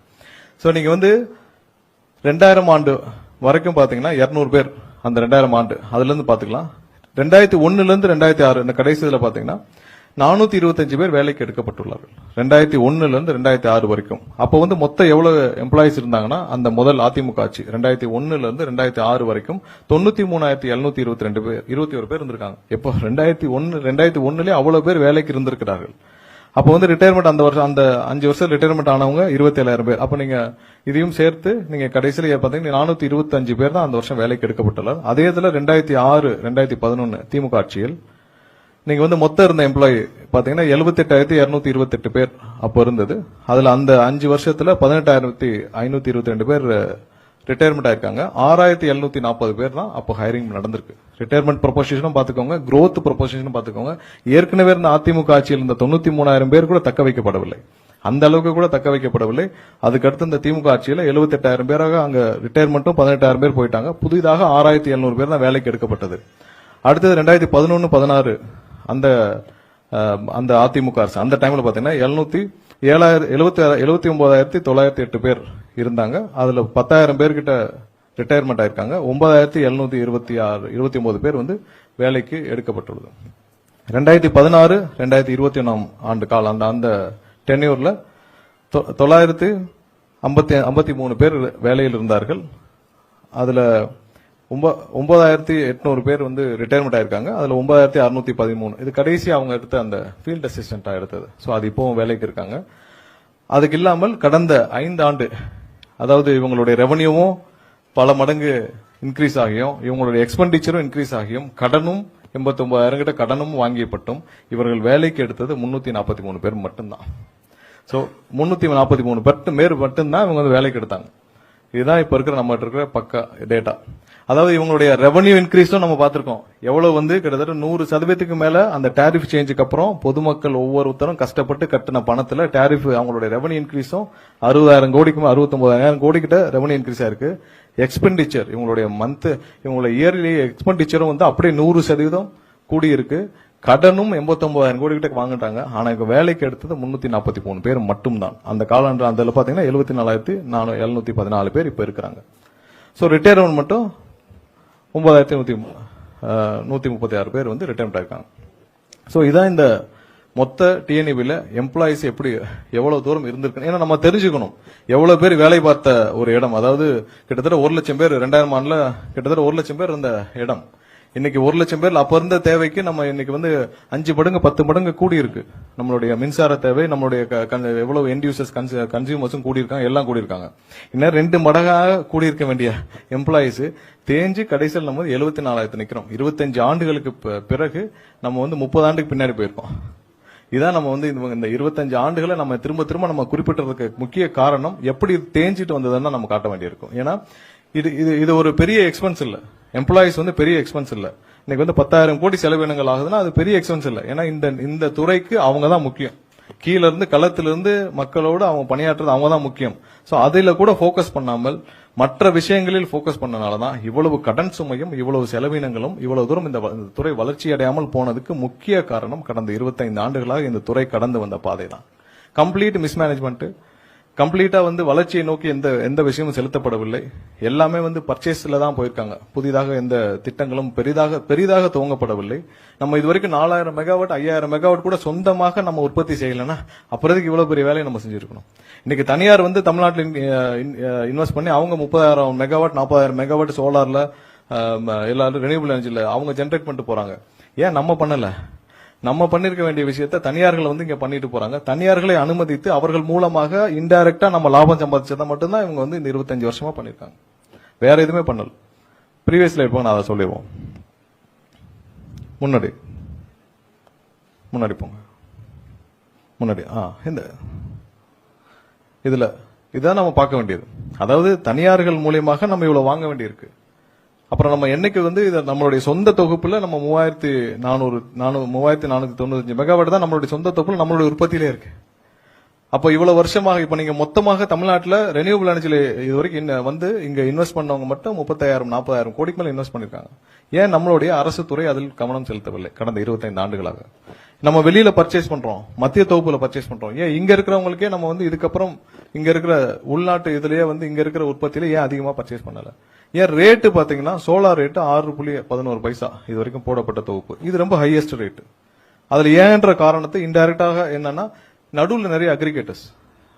சோ நீங்க வந்து 2000 ஆண்டு வரைக்கும் பாத்தீங்கன்னா 200 பேர் அந்த 2000 ஆண்டு அதுல இருந்து பாத்துக்கலாம். 2001 இருந்து 2006 இந்த கடைசியில பாத்தீங்கன்னா 425 பேர் வேலைக்கு எடுக்கப்பட்டுள்ளார்கள் 2001 இருந்து 2006 வரைக்கும். அப்ப வந்து மொத்தம் எவ்வளவு எம்ப்ளாயிஸ் இருந்தாங்கன்னா அந்த முதல் அதிமுக ஆட்சி 2001 இருந்து 2006 வரைக்கும் 93,722 பேர் 21 பேர் இருந்திருக்காங்க. எப்போ 2001 அவ்வளவு பேர் வேலைக்கு இருந்திருக்கிறார்கள். அப்ப வந்து ரிட்டையர்மெண்ட் அந்த வருஷம் அந்த 5 வருஷம் ரிட்டையர்மெண்ட் ஆனவங்க 27,000 பேர். அப்ப நீங்க இதையும் சேர்த்து நீங்க கடைசியில பாத்தீங்கன்னா 425 பேர் தான் அந்த வருஷம் வேலைக்கு எடுக்கப்பட்டுள்ளார். அதே இதுல 2006 2011 திமுக ஆட்சியில் நீங்க வந்து மொத்தம் இருந்த எம்ப்ளாயி பாத்தீங்கன்னா 78,228 பேர் அப்ப இருந்தது. அதுல அந்த 5 வருஷத்துல 18,522 பேர் ரிட்டையர்மெண்ட் ஆயிருக்காங்க. 6740 பேர் தான் அப்போ ஹைரிங் நடந்திருக்கு. ரிட்டையர்மெண்ட் ப்ரொபோசிஷனும் பாத்துக்கோங்க, growth ப்ரொபோசிஷனும் பாத்துக்கோங்க. ஏற்கனவே இருந்த அதிமுக ஆட்சியில் இருந்த 93,000 பேர் கூட தக்க வைக்கப்படவில்லை. அந்த அளவுக்கு கூட தக்க வைக்கப்படவில்லை. அதுக்கடுத்து இந்த திமுக ஆட்சியில 78,000 பேராக அங்க ரிட்டையர்மெண்ட்டும் 18,000 பேர் போயிட்டாங்க. புதிதாக 6700 பேர் தான் வேலைக்கு எடுக்கப்பட்டது. அடுத்தது 2011-16 அந்த அதிமுக அரசு அந்த டைம்ல பாத்தீங்கன்னா 79,908 பேர் இருந்தாங்க. அதுல 10,000 பேர்கிட்ட ரிட்டையர்மெண்ட் ஆயிருக்காங்க. 9,729 பேர் வந்து வேலைக்கு எடுக்கப்பட்டுள்ளது. 2016-2021 ஆண்டு கால அந்த டென்யூர்ல 953 பேர் வேலையில் இருந்தார்கள். அதுல 9,800 பேர் வந்து ரிட்டையர்மெண்ட் ஆயிருக்காங்க. அதுல 9,613 இது கடைசி அவங்க எடுத்த அந்த ஃபீல்ட் அசிஸ்டன்டா எடுத்தது. சோ அது இப்பவும் வேலைக்கு இருக்காங்க. அதுக்கு இல்லாமல் கடந்த 5 ஆண்டு அதாவது இவங்களுடைய ரெவன்யூவும் பல மடங்கு இன்க்ரீஸ் ஆகியும் இவங்களுடைய எக்ஸ்பெண்டிச்சரும் இன்க்ரீஸ் ஆகியும் கடனும் 89,000 கிட்ட கடனும் வாங்கியப்பட்டும் இவர்கள் வேலைக்கு எடுத்தது 343 பேர் மட்டும்தான். சோ 343 பேர் மட்டும்தான் இவங்க வந்து வேலைக்கு எடுத்தாங்க. இதுதான் இப்ப இருக்கிற நம்ம இருக்கிற பக்கா டேட்டா. அதாவது இவங்களுடைய ரெவன்யூ இன்க்ரீஸும் நம்ம பார்த்திருக்கோம். எவ்வளவு வந்து கிட்டத்தட்ட 100% மேல அந்த டாரிஃப் சேஞ்சுக்கு அப்புறம் பொதுமக்கள் ஒவ்வொருத்தரும் கஷ்டப்பட்டு கட்டின பணத்துல டாரிஃப் அவங்களுடைய ரெவன்யூ இன்க்ரீஸும் 60,000 கோடிக்கு 69,000 கோடி கிட்ட ரெவன்யூ இன்க்ரீஸ் ஆயிருக்கு. எக்ஸ்பெண்டிச்சர் இவங்களுடைய இயர்லி எக்ஸ்பெண்டிச்சரும் வந்து அப்படியே 100% கூடி இருக்கு. கடனும் 89,000 கோடி கிட்ட வாங்கிட்டாங்க. ஆனா இப்ப வேலைக்கு எடுத்தது 343 பேர் மட்டும்தான். அந்த காலாண்டு அந்த பாத்தீங்கன்னா 74,714 பேர் இப்ப இருக்கிறாங்க. சோ ரிட்டையர்மெண்ட் மட்டும் 9,136 பேர் வந்து ரிட்டையர்மெண்ட் ஆயிருக்காங்க. சோ இதான் இந்த மொத்த டிஎன்இபில எம்ப்ளாயிஸ் எப்படி எவ்வளவு தூரம் இருந்திருக்கு. ஏன்னா நம்ம தெரிஞ்சுக்கணும் எவ்வளவு பேர் வேலை பார்த்த ஒரு இடம். அதாவது கிட்டத்தட்ட 1,00,000 பேர் 2000 ஆண்டுல கிட்டத்தட்ட 1,00,000 பேர் இருந்த இடம் இன்னைக்கு 1,00,000 பேர்ல அப்ப இருந்த தேவைக்கு நம்ம இன்னைக்கு வந்து 5 மடங்கு 10 மடங்கு கூடி இருக்கு. நம்மளுடைய மின்சார தேவை நம்மளுடைய எவ்வளவு எண்ட் யூசர்ஸ் கன்சியூமர்ஸும் கூடி இருக்காங்க, எல்லாம் கூடி இருக்காங்க. இன்னும் 2 மடங்காக கூடி இருக்க வேண்டிய எம்ப்ளாயிஸ் தேஞ்சு கடைசியில் நம்ம 74,000 நிக்கிறோம். 25 ஆண்டுகளுக்கு பிறகு நம்ம வந்து 30 ஆண்டுக்கு பின்னாடி போயிருக்கோம். இதான் நம்ம வந்து இந்த 25 ஆண்டுகளை நம்ம திரும்ப நம்ம குறிப்பிட்டதுக்கு முக்கிய காரணம் எப்படி தேஞ்சிட்டு வந்ததுன்னு நம்ம காட்ட வேண்டியிருக்கும். ஏன்னா இது ஒரு பெரிய எக்ஸ்பென்ஸ் இல்ல. எம்ப்ளாயிஸ் வந்து பெரிய எக்ஸ்பென்ஸ் இல்ல. இன்னைக்கு வந்து 10,000 கோடி செலவினங்கள் ஆகுதுன்னா அது பெரிய எக்ஸ்பென்ஸ் இல்ல. ஏன்னா இந்த துறைக்கு அவங்க தான் முக்கியம். கீழ இருந்து களத்திலிருந்து மக்களோடு அவங்க பணியாற்றுறது அவங்க தான் முக்கியம். சோ அதுல கூட போக்கஸ் பண்ணாமல் மற்ற விஷயங்களில் போக்கஸ் பண்ணனாலதான் இவ்வளவு கடன் சுமையும் இவ்வளவு செலவினங்களும் இவ்வளவு தூரம் இந்த துறை வளர்ச்சி அடையாமல் போனதுக்கு முக்கிய காரணம் கடந்த 25 ஆண்டுகளாக இந்த துறை கடந்து வந்த பாதை தான். கம்ப்ளீட் மிஸ்மேனேஜ்மெண்ட், கம்ப்ளீட்டா வந்து வளர்ச்சியை நோக்கி எந்த விஷயமும் செலுத்தப்படவில்லை. எல்லாமே வந்து பர்ச்சேஸ்ல தான் போயிருக்காங்க. புதிதாக எந்த திட்டங்களும் பெரிதாக துவங்கப்படவில்லை. நம்ம இதுவரைக்கும் 4,000 மெகாவாட் 5,000 மெகாவாட் கூட சொந்தமாக நம்ம உற்பத்தி செய்யலன்னா அப்புறதுக்கு இவ்வளவு பெரிய வேலையை நம்ம செஞ்சிருக்கணும். இன்னைக்கு தனியார் வந்து தமிழ்நாட்டில் இன்வெஸ்ட் பண்ணி அவங்க 30,000 மெகாவாட் 40,000 மெகாவாட் சோலார்ல எல்லாரும் ரெனியூபிள் எனர்ஜில அவங்க ஜெனரேட் பண்ணிட்டு போறாங்க. ஏன் நம்ம பண்ணல? நம்ம பண்ணிருக்க வேண்டிய விஷயத்த தனியார்கள் வந்து இங்க பண்ணிட்டு போறாங்க. தனியார்களை அனுமதித்து அவர்கள் மூலமாக இன்டைரக்டா நம்ம லாபம் சம்பாதிச்சதை மட்டும்தான் இவங்க வந்து இந்த 25 வருஷமா பண்ணிருக்காங்க. வேற எதுவுமே பண்ணல. ப்ரீவியஸ்ல இருப்பாங்க, நான் அதை சொல்லிடுவோம். முன்னாடி போங்க. முன்னாடி இந்த இதுல இதான் நம்ம பார்க்க வேண்டியது. அதாவது தனியார்கள் மூலியமாக நம்ம இவ்வளவு வாங்க வேண்டியிருக்கு. அப்புறம் நம்ம என்னைக்கு வந்து நம்மளுடைய சொந்த தொகுப்புல நம்ம 3,495 மெகாவாட் தான் நம்மளுடைய சொந்த தொகுப்புல நம்மளுடைய உற்பத்தியிலே இருக்கு. அப்போ இவ்வளவு வருஷமாக இப்ப நீங்க மொத்தமாக தமிழ்நாட்டில் ரெனியூபிள் எனர்ஜில இதுவரைக்கும் வந்து இங்க இன்வெஸ்ட் பண்ணவங்க மட்டும் 30,000-40,000 கோடிக்கு மேல இன்வெஸ்ட் பண்ணிருக்காங்க. ஏன் நம்மளுடைய அரசு துறை அதில் கவனம் செலுத்தவில்லை? கடந்த 25 ஆண்டுகளாக நம்ம வெளியில பர்ச்சேஸ் பண்றோம், மத்திய தொகுப்புல பர்ச்சேஸ் பண்றோம். ஏன் இங்க இருக்கிறவங்களுக்கே நம்ம வந்து இதுக்கப்புறம் இங்க இருக்கிற உள்நாட்டு இதுலயே வந்து இங்க இருக்கிற உற்பத்தியில ஏன் அதிகமா பர்ச்சேஸ் பண்ணல? ஏன் ரேட்டு பாத்தீங்கன்னா சோலார் ரேட்டு 6.11 பைசா இது வரைக்கும் போடப்பட்ட தொகுப்பு, இது ரொம்ப ஹையஸ்ட் ரேட். அதுல ஏன்ற காரணத்தை இன்டைரக்டாக என்னன்னா நடுவில் நிறைய அக்ரிகேட்டர்ஸ்,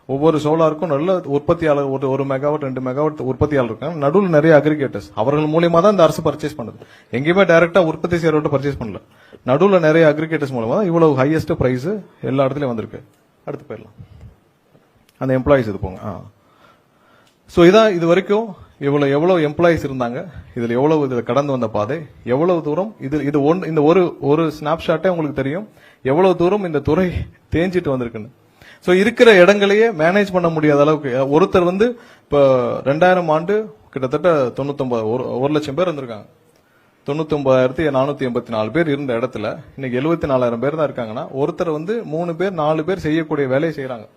ஒவ்வொரு சோலாருக்கும் நல்ல உற்பத்தியாளர், 1 மெகாவாட் 2 மெகாவாட் உற்பத்தியாளர் இருக்காங்க. நடுவில் நிறைய அக்ரிகேட்டர்ஸ், அவர்கள் மூலியமா தான் இந்த அரசு பர்ச்சேஸ் பண்ணுது. எங்கேயுமே டைரக்டா உற்பத்தி செய்யறவட்ட பர்ச்சேஸ் பண்ணல. நடுவில் நிறைய அக்ரிகேட்டர்ஸ் மூலமா தான் இவ்வளவு ஹையஸ்ட் பிரைஸ் எல்லா இடத்துலயும் வந்திருக்கு. அடுத்து போயிடலாம். அந்த எம்ப்ளாயிஸ் இது போங்க. சோ இதான் இது வரைக்கும் எவ்வளவு எம்ப்ளாயிஸ் இருந்தாங்க, இதுல எவ்வளவு கடந்து வந்த பாதை, எவ்வளவு தூரம் இந்த ஒரு ஸ்னாப்ஷாட்டே உங்களுக்கு தெரியும் எவ்வளவு தூரம் இந்த துறை தேஞ்சிட்டு வந்திருக்குன்னு. சோ இருக்கிற இடங்களையே மேனேஜ் பண்ண முடியாத அளவுக்கு ஒருத்தர் வந்து இப்ப 2000 ஆண்டு கிட்டத்தட்ட 99 ஒரு லட்சம் பேர் இருந்திருக்காங்க. 99,484 பேர் இருந்த இடத்துல இன்னைக்கு 74,000 பேர் தான் இருக்காங்கன்னா ஒருத்தர் வந்து 3 பேர் 4 பேர் செய்யக்கூடிய வேலையை செய்யறாங்க.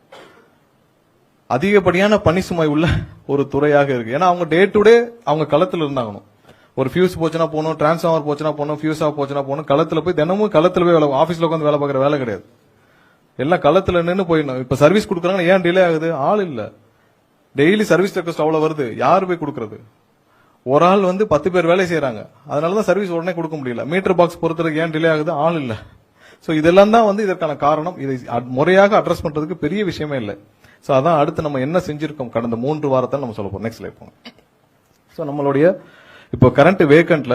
அதிகப்படியான பணி சுமை உள்ள ஒரு துறையாக இருக்கு. ஏன்னா அவங்க டே டு டே அவங்க களத்துல இருந்தாகணும். ஒரு ஃபியூஸ் போச்சுன்னா போகணும், டிரான்ஸ்ஃபார்மர் போச்சுன்னா போகணும், ஃபியூஸ் ஆஃப் போச்சுன்னா போகணும். களத்துல போய் தினமும் களத்துல போய் வேலை, ஆபீஸ்ல உட்காந்து வேலை பார்க்குற வேலை கிடையாது. எல்லாம் களத்துல நின்று போயிடணும். இப்ப சர்வீஸ் கொடுக்குறாங்க, ஏன் டிலே ஆகுது? ஆள் இல்ல. டெய்லி சர்வீஸ் ரெக்வஸ்ட் அவ்வளவு வருது, யாரு போய் கொடுக்கறது? ஒரு ஆள் வந்து 10 பேர் வேலை செய்யறாங்க. அதனாலதான் சர்வீஸ் உடனே கொடுக்க முடியல. மீட்டர் பாக்ஸ் பொறுத்தவரைக்கும் ஏன் டிலே ஆகுது? ஆள் இல்ல. சோ இதெல்லாம் தான் வந்து இதற்கான காரணம். இதை முறையாக அட்ரஸ் பண்றதுக்கு பெரிய விஷயமே இல்லை. சோ அதான் அடுத்து நம்ம என்ன செஞ்சிருக்கோம் கடந்த 3 வாரத்தில் நம்ம சொல்ல போறோம். நெக்ஸ்ட் ஸ்லைட் போங்க. சோ நம்மளுடைய இப்போ கரண்ட் வேக்கன்ட்ல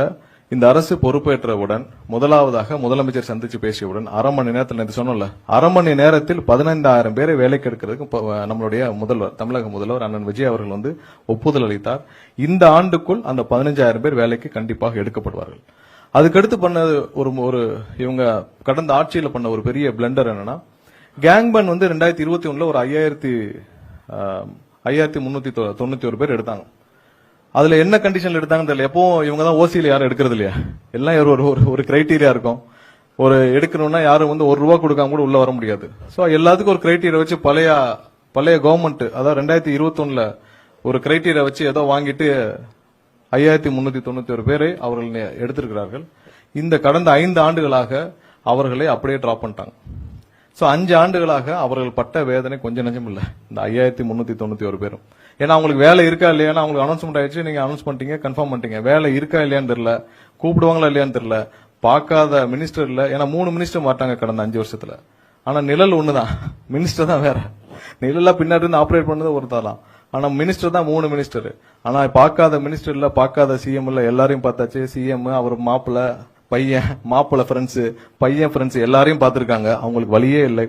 இந்த அரசு பொறுப்பேற்றவுடன் முதலாவதாக முதலமைச்சர் சந்திச்சு பேசியவுடன் அரை மணி நேரத்தில் நேற்று சொன்னோம்ல, அரை மணி நேரத்தில் 15,000 பேரை வேலைக்கு எடுக்கிறதுக்கு நம்மளுடைய முதல்வர், தமிழக முதல்வர் அண்ணன் விஜய் அவர்கள் வந்து ஒப்புதல் அளித்தார். இந்த ஆண்டுக்குள் அந்த 15,000 பேர் வேலைக்கு கண்டிப்பாக எடுக்கப்படுவார்கள். அதுக்கடுத்து பண்ண ஒரு இவங்க கடந்த ஆட்சியில் பண்ண ஒரு பெரிய பிளண்டர் என்னன்னா, கேங்பன் வந்து 2021 ஒரு 5,391 பேர் எடுத்தாங்க. அதுல என்ன கண்டிஷன்ல எடுத்தாங்கன்னு தெரியல. எப்போ இவங்க தான் ஓசியில யாரும் எடுக்கிறது இல்லையா? எல்லாம் ஒரு கிரைட்டீரியா இருக்கும். ஒரு எடுக்கணும்னா யாரும் வந்து ₹1 கொடுக்காம கூட உள்ள வர முடியாது. சோ எல்லாத்துக்கும் ஒரு கிரைட்டீரியா வச்சு பழைய கவர்மெண்ட், அதாவது 2021 ஒரு கிரைட்டீரியா வச்சு ஏதோ வாங்கிட்டு 5,391 பேரை அவர்கள் எடுத்திருக்கிறார்கள். இந்த கடந்த 5 ஆண்டுகளாக அவர்களை அப்படியே டிராப் பண்ணிட்டாங்க. சோ 5 ஆண்டுகளாக அவர்கள் பட்ட வேதனை கொஞ்சம் நஞ்சம் இல்ல, இந்த 5,391 பேரும். ஏன்னா அவங்களுக்கு வேலை இருக்கா இல்லையா, அவங்களுக்கு அனௌன்ஸ்மெண்ட் ஆயிடுச்சு, நீங்க அனௌன்ஸ் பண்ணிட்டீங்க, கன்ஃபார்ம் பண்ணிட்டீங்க. வேலை இருக்கா இல்லையான்னு தெரியல, கூப்பிடுவாங்களா இல்லையான்னு தெரியல, பார்க்காத மினிஸ்டர் இல்ல. ஏன்னா 3 மினிஸ்டர் மாட்டாங்க கடந்த 5 வருஷத்துல. ஆனா நிழல் ஒண்ணுதான், மினிஸ்டர் தான் வேற. நிழலா பின்னாடி இருந்து ஆபரேட் பண்ணது ஒருத்தரலாம். ஆனா மினிஸ்டர் தான் 3 மினிஸ்டர். ஆனா பார்க்காத மினிஸ்டர் இல்ல, பார்க்காத சிஎம் இல்ல, எல்லாரையும் பார்த்தாச்சு. சிஎம், அவர் மாப்பிள்ள, பையன், மாப்பிள்ள ஃப்ரெண்ட்ஸ், பையன் ஃப்ரெண்ட்ஸ் எல்லாரையும் பார்த்திருக்காங்க. அவங்களுக்கு வழியே இல்லை.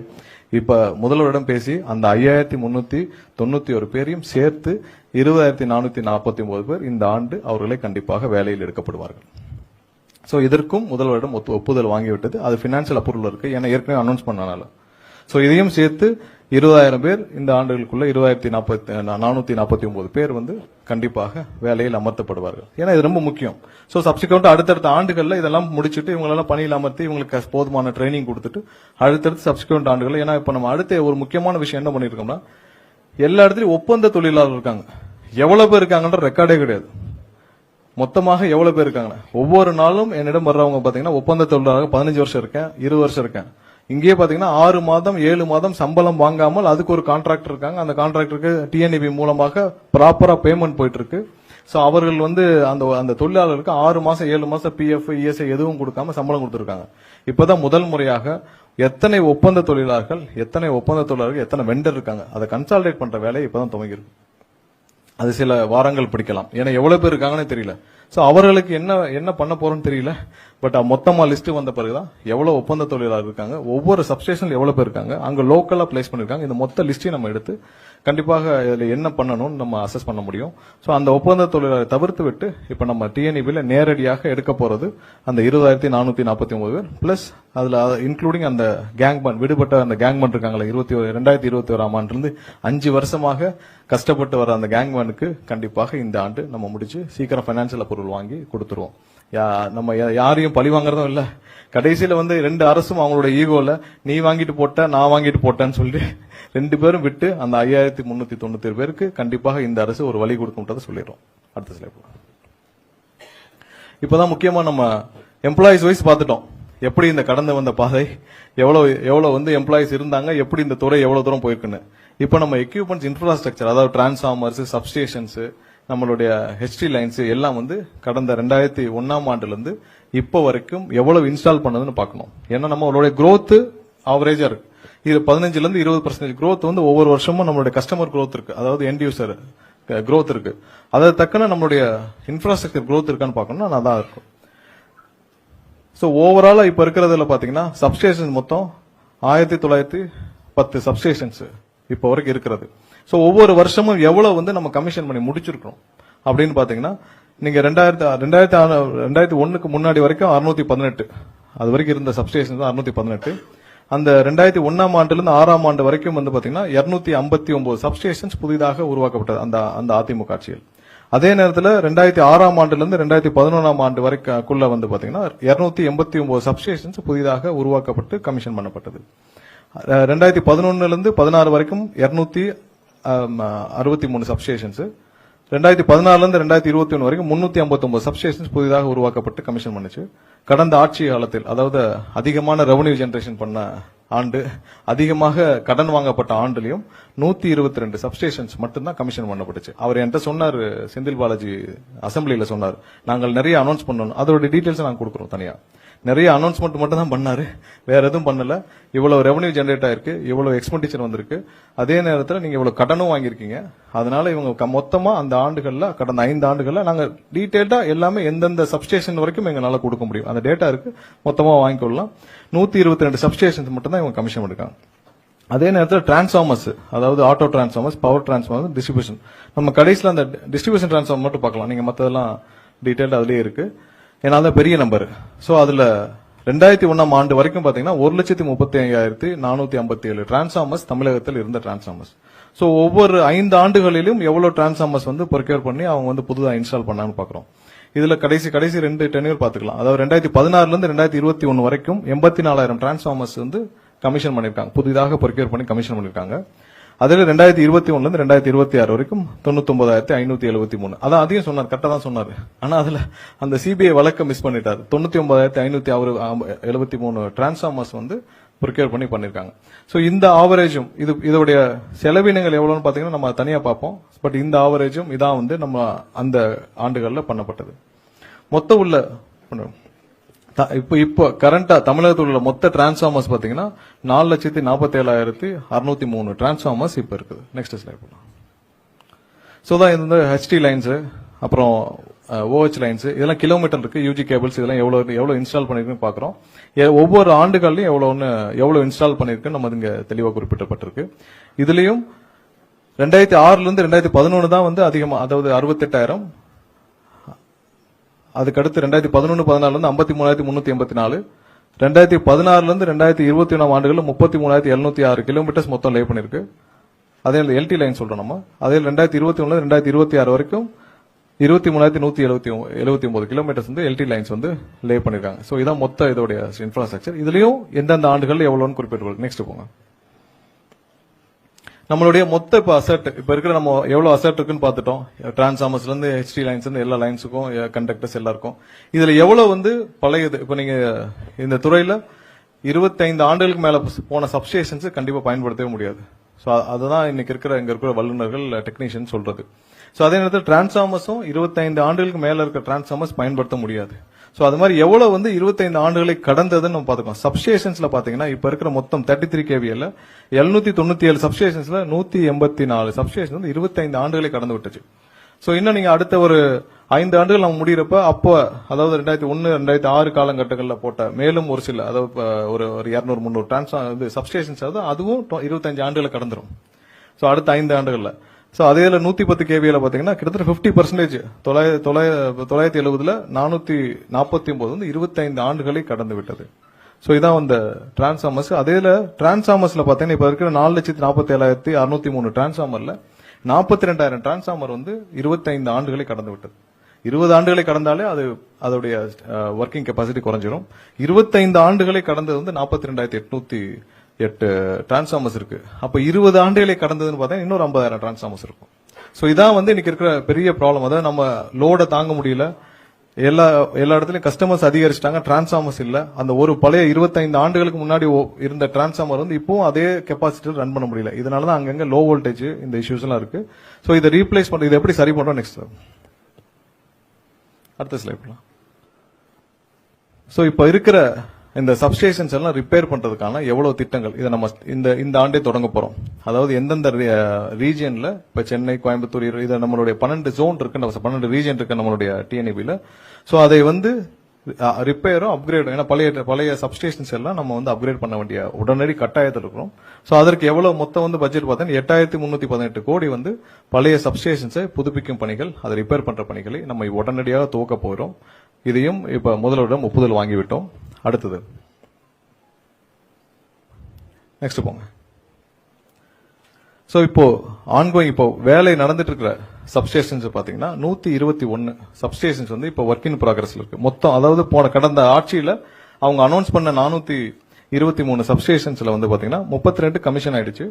இப்ப முதல்வரிடம் பேசி அந்த 5,391 பேரையும் சேர்த்து 20,449 பேர் இந்த ஆண்டு அவர்களை கண்டிப்பாக வேலையில் எடுக்கப்படுவார்கள். சோ இதற்கும் முதல்வரிடம் ஒப்புதல் வாங்கிவிட்டது. அது பினான்சியல் அப்ரூவல் இருக்கு, ஏன்னா ஏற்கனவே அனௌன்ஸ் பண்ணனால. சோ இதையும் சேர்த்து 20,000 பேர் இந்த ஆண்டுகளுக்குள்ள 20,449 பேர் வந்து கண்டிப்பாக வேலையில் அமர்த்தப்படுவார்கள். ஏன்னா இது ரொம்ப முக்கியம். சோ சப்சிக்வெண்ட் அடுத்தடுத்த ஆண்டுகள்ல இதெல்லாம் முடிச்சுட்டு இவங்களெல்லாம் பணியில் அமர்த்தி இவங்களுக்கு போதுமான ட்ரைனிங் கொடுத்துட்டு அடுத்தடுத்து சப்சிக்வெண்ட் ஆண்டுகள். ஏன்னா இப்ப நம்ம அடுத்த ஒரு முக்கியமான விஷயம் என்ன பண்ணிருக்கோம்னா, எல்லா இடத்துலயும் ஒப்பந்த தொழிலாளர் இருக்காங்க. எவ்வளவு பேர் இருக்காங்கன்ற ரெக்கார்டே கிடையாது. மொத்தமாக எவ்வளவு பேர் இருக்காங்க? ஒவ்வொரு நாளும் என்னிடம் வர்றவங்க பாத்தீங்கன்னா ஒப்பந்த தொழிலாளர் 15 வருஷம் இருக்கேன், 20 வருஷம் இருக்கேன். இங்கே பாத்தீங்கன்னா 6 மாதம் 7 மாதம் சம்பளம் வாங்காமல் அதுக்கு ஒரு கான்ட்ராக்டர் இருக்காங்க. அந்த கான்ட்ராக்டருக்கு டிஎன்இபி மூலமாக ப்ராப்பரா பேமெண்ட் போயிட்டு இருக்கு. சோ அவர்கள் வந்து அந்த தொழிலாளருக்கு 6 மாசம் 7 மாசம் பிஎஃப், இஎஸ்ஐ எதுவும் கொடுக்காம சம்பளம் கொடுத்திருக்காங்க. இப்பதான் முதல் முறையாக எத்தனை ஒப்பந்த தொழிலாளர்கள், எத்தனை வெண்டர் இருக்காங்க, அதை கன்சாலிடேட் பண்ற வேலையை இப்பதான் துவங்கிருக்கு. அது சில வாரங்கள் பிடிக்கலாம். ஏன்னா எவ்வளவு பேர் இருக்காங்கன்னு தெரியல. சோ அவர்களுக்கு என்ன பண்ண போறோம்னு தெரியல. பட் மொத்தமா லிஸ்ட் வந்த பிறகுதான் எவ்வளவு ஒப்பந்த தொழிலாளர் இருக்காங்க, ஒவ்வொரு சப்ஸ்டேஷன் எவ்வளவு பேர் இருக்காங்க, அங்க லோக்கலா பிளேஸ் பண்ணிருக்காங்க. இந்த மொத்த லிஸ்டையும் நம்ம எடுத்து கண்டிப்பாக இதுல என்ன பண்ணணும்னு நம்ம அசஸ் பண்ண முடியும். சோ அந்த ஒப்பந்த தொழிலாளரை தவிர்த்து விட்டு இப்ப நம்ம டிஎன்இபில நேரடியாக எடுக்க போறது அந்த 20,449 பேர் பிளஸ் அதுல இன்க்ளூடிங் அந்த கேங்மேன், விடுபட்ட அந்த கேங்மேன் இருக்காங்களா, 2021 ஆண்டிலிருந்து 5 வருஷமாக கஷ்டப்பட்டு வர அந்த கேங்மேனுக்கு கண்டிப்பாக இந்த ஆண்டு நம்ம முடிச்சு சீக்கிரம் பைனான்சியல் அப்ரூவல் வாங்கி கொடுத்துருவோம். நம்ம யாரையும் பழி வாங்குறதும் இல்ல. கடைசியில வந்து 2 அரசும் அவங்களோட ஈகோல நீ வாங்கிட்டு போட்ட, நான் வாங்கிட்டு போட்டேன்னு சொல்லி 2 பேரும் விட்டு அந்த 5,397 பேருக்கு கண்டிப்பாக இந்த அரசு ஒரு வழி கொடுக்கும்ன்றதை சொல்லிடுறோம். அடுத்த ஸ்லைட். இப்பதான் முக்கியமா நம்ம எம்ப்ளாயிஸ் வைஸ் பார்த்துட்டோம். எப்படி இந்த கடந்து வந்த பாதை, எவ்வளவு வந்து எம்ப்ளாயிஸ் இருந்தாங்க, எப்படி இந்த துறை எவ்வளவு தூரம் போயிருக்குன்னு. இப்ப நம்ம எக்யூப்மெண்ட்ஸ் இன்ஃப்ராஸ்ட்ரக்சர், அதாவது டிரான்ஸ்ஃபார்மர்ஸ், சப்ஸ்டேஷன்ஸ், நம்மளுடைய ஹெச்டி லைன்ஸ் எல்லாம் வந்து கடந்த 2001 ஆண்டுல இருந்து இப்ப வரைக்கும் எவ்வளவு இன்ஸ்டால் பண்ணதுன்னு பார்க்கணும். ஏன்னா நம்மளுடைய growth ஆவரேஜா இருக்கு. இது 15% இருந்து 20% growth வந்து ஒவ்வொரு வருஷமும் நம்மளுடைய கஸ்டமர் growth இருக்கு, அதாவது எண்ட் யூசர் growth இருக்கு. அதை தக்கன நம்மளுடைய இன்ஃப்ராஸ்ட்ரக்சர் growth இருக்கான்னு பார்க்கணும்னா அதான் இருக்கும். சோ ஓவராலா இப்ப இருக்கிறதுல பாத்தீங்கன்னா சப்ஸ்டேஷன் மொத்தம் 1910 சப்ஸ்டேஷன்ஸ் இப்ப வரைக்கும் இருக்கிறது. சோ ஒவ்வொரு வருஷமும் எவ்வளவு வந்து நம்ம கமிஷன் பண்ணி முடிச்சிருக்கோம் அப்படின்னு பாத்தீங்கன்னா, நீங்க 2001க்கு முன்னாடி வரைக்கும் 618, அது வரைக்கும் இருந்த சப்ஸ்டேஷன் 618. அந்த 2001 ஆண்டுல இருந்து 6ஆம் ஆண்டு வரைக்கும் வந்து பாத்தீங்கன்னா 259 சப்ஸ்டேஷன்ஸ் புதிதாக உருவாக்கப்பட்டது அந்த அதிமுக ஆட்சியில். அதே நேரத்தில் 2006ஆம் ஆண்டுல இருந்து 2011ஆம் ஆண்டு வரைக்குள்ள வந்து பாத்தீங்கன்னா 289 சப்ஸ்டேஷன்ஸ் புதிதாக உருவாக்கப்பட்டு கமிஷன் பண்ணப்பட்டது. 2011 இருந்து 16 வரைக்கும் 263 சப்ஸ்டேஷன்ஸ், 2014 இருந்து 2021 வரைக்கும் 359 சப்ஸ்டேஷன்ஸ் புதிதாக உருவாக்கப்பட்டு கமிஷன் பண்ணுச்சு. கடந்த ஆட்சி காலத்தில், அதாவது அதிகமான ரெவன்யூ ஜெனரேஷன் பண்ண ஆண்டு, அதிகமாக கடன் வாங்கப்பட்ட ஆண்டுலயும் 122 சப்ஸ்டேஷன்ஸ் மட்டும்தான் கமிஷன் பண்ணப்பட்டுச்சு. அவர் என்கிட்ட சொன்னார், செந்தில் பாலாஜி அசம்பிளியில சொன்னார், நாங்கள் நிறைய அனௌன்ஸ் பண்ணணும், அதோட டீடைல்ஸ் நாங்க கொடுக்குறோம் தனியா. நிறைய அனௌன்ஸ்மெண்ட் மட்டும் தான் பண்ணாரு, வேற எதுவும் பண்ணல. இவ்வளவு ரெவன்யூ ஜெனரேட் ஆயிருக்கு, இவ்வளவு எக்ஸ்பெண்டிச்சர் வந்திருக்கு, அதே நேரத்தில் நீங்க இவ்வளவு கடனும் வாங்கியிருக்கீங்க. அதனால இவங்க மொத்தமா அந்த ஆண்டுகள்ல, கடந்த 5 ஆண்டுகள்ல நாங்க டீடைல்டா எல்லாமே எந்தெந்த சப்ஸ்டேஷன் வரைக்கும் எங்களால கொடுக்க முடியும், அந்த டேட்டா இருக்கு, மொத்தமா வாங்கிக்கொள்ளலாம். 122 சப்ஸ்டேஷன்ஸ் மட்டும் தான் இவங்க கமிஷன் பண்ணிருக்காங்க. அதே நேரத்தில் டிரான்ஸ்ஃபார்மர்ஸ், அதாவது auto transformers, power transformer, distribution, நம்ம கடைசியில் அந்த டிஸ்ட்ரிபியூஷன் டிரான்ஸ்ஃபார்மர் மட்டும் பார்க்கலாம். நீங்க மற்றதெல்லாம் டீடைல்டா அதுலயே இருக்கு, ஏன்னா அது பெரிய நம்பர். சோ அதுல 2001ஆம் ஆண்டு வரைக்கும் பாத்தீங்கன்னா 1,35,457 டிரான்ஸ்ஃபார்மர்ஸ் தமிழகத்தில் இருந்த டிரான்ஸ்ஃபார்மர்ஸ். சோ ஒவ்வொரு 5 ஆண்டுகளிலும் எவ்வளவு டிரான்ஸ்ஃபார்மர்ஸ் வந்து ப்ரொக்யூர் பண்ணி அவங்க வந்து புதுதா இன்ஸ்டால் பண்ணான்னு பாக்குறோம். இதுல கடைசி 2 டென்யூர் பாத்துக்கலாம். அதாவது 2016 இருந்து 2021 வரைக்கும் 84,000 டிரான்ஸ்ஃபார்மர்ஸ் வந்து கமிஷன் பண்ணிருக்காங்க, புதிதாக ப்ரொக்யூர் பண்ணி கமிஷன் பண்ணிருக்காங்க. அதுல 2021 இருந்து 2026 வரைக்கும் 99,573. அதான் அதையும் சொன்னார், கரெக்டா தான் சொன்னாரு. ஆனா அதுல அந்த சிபிஐ வழக்க மிஸ் பண்ணிட்டாரு. 99,573 டிரான்ஸ்ஃபார்மர்ஸ் வந்து ப்ரொக்யூர் பண்ணி பண்ணிருக்காங்க. சோ இந்த ஆவரேஜும் இதோடைய செலவினங்கள் எவ்வளவுன்னு பாத்தீங்கன்னா நம்ம தனியா பார்ப்போம். பட் இந்த ஆவரேஜும் இதான் வந்து நம்ம அந்த ஆண்டுகள்ல பண்ணப்பட்டது. மொத்த உள்ள இப்போ கரண்டா தமிழகத்தில் உள்ள மொத்த டிரான்ஸ்ஃபார்மர்ஸ் பாத்தீங்கன்னா 4,47,603 டிரான்ஸ்ஃபார்மர்ஸ் இப்ப இருக்குது. நெக்ஸ்ட் ஸ்லைட் போலாம். சோ தான் இந்த ஹெச்டி லைன்ஸ், அப்புறம் ஓஹெச் லைன்ஸ், இதெல்லாம் கிலோமீட்டர் இருக்கு. யூஜி கேபிள்ஸ் இதெல்லாம் எவ்வளவு இன்ஸ்டால் பண்ணிருக்குன்னு பாக்குறோம். ஒவ்வொரு ஆண்டுகள்லயும் எவ்வளவு இன்ஸ்டால் பண்ணிருக்கு நம்ம இங்க தெளிவாக குறிப்பிடப்பட்டிருக்கு. இதுலயும் 2006 இருந்து 2011 தான் வந்து அதிகமா, அதாவது 68,000. அதுக்கடுத்து 2011-14 இருந்து 53,384, 2016 இருந்து 2021 ஆண்டுகள்ல 33,706 கிலோமீட்டர்ஸ் மொத்தம் லே பண்ணிருக்கு. அதே எல்டி லைன் சொல்றோம் நம்ம. அதே 2021 2026 வரைக்கும் 23,179 கிலோமீட்டர்ஸ் வந்து எல்டி லைன்ஸ் வந்து லே பண்ணிருக்காங்க. சோ இதான் மொத்த இதோட இன்ஃப்ராஸ்ட்ரக்சர். இதுலயும் எந்தெந்த ஆண்டுகள் எவ்வளவுன்னு குறிப்பிட்டு. நெக்ஸ்ட் போங்க. நம்மளுடைய மொத்த இப்ப அசெட், இப்ப இருக்கிற நம்ம எவ்வளவு அசெட் இருக்குன்னு பாத்துட்டோம். டிரான்ஸ்ஃபார்மர்ஸ்ல இருந்து ஹெச்டி லைன்ஸ் இருந்து எல்லா லைன்ஸுக்கும், கண்டக்டர்ஸ் எல்லாருக்கும். இதுல எவ்வளவு வந்து பழையது, இப்ப நீங்க இந்த துறையில 25 ஆண்டுகளுக்கு மேல போன சப்ஸ்டேஷன்ஸ் கண்டிப்பா பயன்படுத்தவே முடியாது. சோ அதுதான் இன்னைக்கு இங்க இருக்கிற வல்லுநர்கள், டெக்னீஷியன் சொல்றது. சோ அதே நேரத்தில் டிரான்ஸ்ஃபார்மர்ஸும் 25 ஆண்டுகளுக்கு மேல இருக்க டிரான்ஸ்ஃபார்மர்ஸ் பயன்படுத்த முடியாது. சோ அது மாதிரி எவ்வளவு வந்து 25 ஆண்டுகளை கடந்ததுன்னு நம்ம பாத்துக்கோம். சப்ஸ்டேஷன்ஸ்ல பாத்தீங்கன்னா இப்ப இருக்கிற மொத்தம் 33 kVல 797 சப்ஸ்டேஷன்ஸ்ல 184 சப்ஸ்டேஷன் வந்து 25 ஆண்டுகளை கடந்து விட்டுச்சு. சோ இன்னும் நீங்க அடுத்த ஒரு 5 ஆண்டுகள் நம்ம முடியறப்ப, அப்போ அதாவது 2001 2006 காலகட்டங்கள்ல போட்ட மேலும் ஒரு சில, அதாவது ஒரு 200-300 சப்ஸ்டேஷன்ஸ், அதுவும் 25 ஆண்டுகளை கடந்துரும். சோ அடுத்த 5 ஆண்டுகள்ல. சோ அதே 110 kVல பாத்தீங்கன்னா கிட்டத்தட்ட 50%, 970ல 449 வந்து 25 ஆண்டுகளை கடந்து விட்டது. சோ இதான் அந்த டிரான்ஸ்ஃபார்மர்ஸ். அதே டிரான்ஸ்ஃபார்மர்ஸ்ல பாத்தீங்கன்னா இப்ப இருக்கிற 4,47,603 டிரான்ஸ்ஃபார்மர்ல 42,000 டிரான்ஸ்ஃபார்மர் வந்து 25 ஆண்டுகளை கடந்து விட்டது. 20 ஆண்டுகளை கடந்தாலே அதோடைய ஒர்க்கிங் கெப்பாசிட்டி குறைஞ்சிரும். 25 ஆண்டுகளை கடந்தது வந்து 42,808 டிரான்ஸ்ஃபார்மர்ஸ் இருக்கு. அப்ப 20 ஆண்டுகளை கடந்ததுன்னு பார்த்தா இன்னொரு 50,000 டிரான்ஸ்ஃபார்மர்ஸ் இருக்கும். சோ இதான் வந்து இன்னைக்கு இருக்கிற பெரிய ப்ராப்ளம். அதாவது நம்ம லோட தாங்க முடியல, எல்லா இடத்துலயும் கஸ்டமர்ஸ் அதிகரிச்சிட்டாங்க, டிரான்ஸ்ஃபார்மர்ஸ் இல்ல. அந்த ஒரு பழைய 25 ஆண்டுகளுக்கு முன்னாடி இருந்த டிரான்ஸ்ஃபார்மர் வந்து இப்போ அதே கெப்பாசிட்டி ரன் பண்ண முடியல. இதனாலதான் அங்கங்க லோ வோல்டேஜ் இந்த இஷ்யூஸ் எல்லாம் இருக்கு. சோ இதை ரீப்ளேஸ் பண்றது, இதை எப்படி சரி பண்றோம் நெக்ஸ்ட் அடுத்த ஸ்லைட் போலாம். சோ இப்ப இருக்கிற இந்த சப்ஸ்டேஷன்ஸ் எல்லாம் ரிப்பேர் பண்றதுக்கான எவ்வளவு திட்டங்கள் இதை நம்ம இந்த ஆண்டே தொடங்க போறோம். அதாவது எந்தெந்த ரீஜியன்ல, இப்ப சென்னை, கோயம்புத்தூர், இது நம்மளுடைய 12 ஜோன் இருக்கு, 12 ரீஜன் இருக்கு நம்மளுடைய டிஎன்இபில. சோ அதை வந்து ரிப்பேரும் அப்கிரேடும், ஏன்னா பழைய சப்ஸ்டேஷன்ஸ் எல்லாம் நம்ம வந்து அப்கிரேட் பண்ண வேண்டிய உடனடி கட்டாயத்தில் இருக்கிறோம். சோ அதற்கு எவ்வளவு மொத்தம் வந்து பட்ஜெட் பார்த்தா 8,318 கோடி வந்து பழைய சப்ஸ்டேஷன்ஸை புதுப்பிக்கும் பணிகள், அதை ரிப்பேர் பண்ற பணிகளை நம்ம உடனடியாக துவக்க போகிறோம். இதையும் இப்ப முதல்வரிடம் ஒப்புதல் வாங்கிவிட்டோம். அடுத்தது நெக்ஸ்ட் போங்க. சோ இப்போ ஆன்கோயிங், இப்போ வேலை நடந்துட்டு இருக்கிற சப்ஸ்டேஷன்ஸ் பாத்தீங்கன்னா 121 சப்ஸ்டேஷன்ஸ் வந்து இப்ப ஒர்க் இன் ப்ராக்ரஸ்ல இருக்கு. மொத்தம் அதாவது கடந்த ஆட்சியில அவங்க அனௌன்ஸ் பண்ண 423 சப்ஸ்டேஷன்ஸ்ல வந்து பாத்தீங்கன்னா 32 கமிஷன் ஆயிடுச்சு.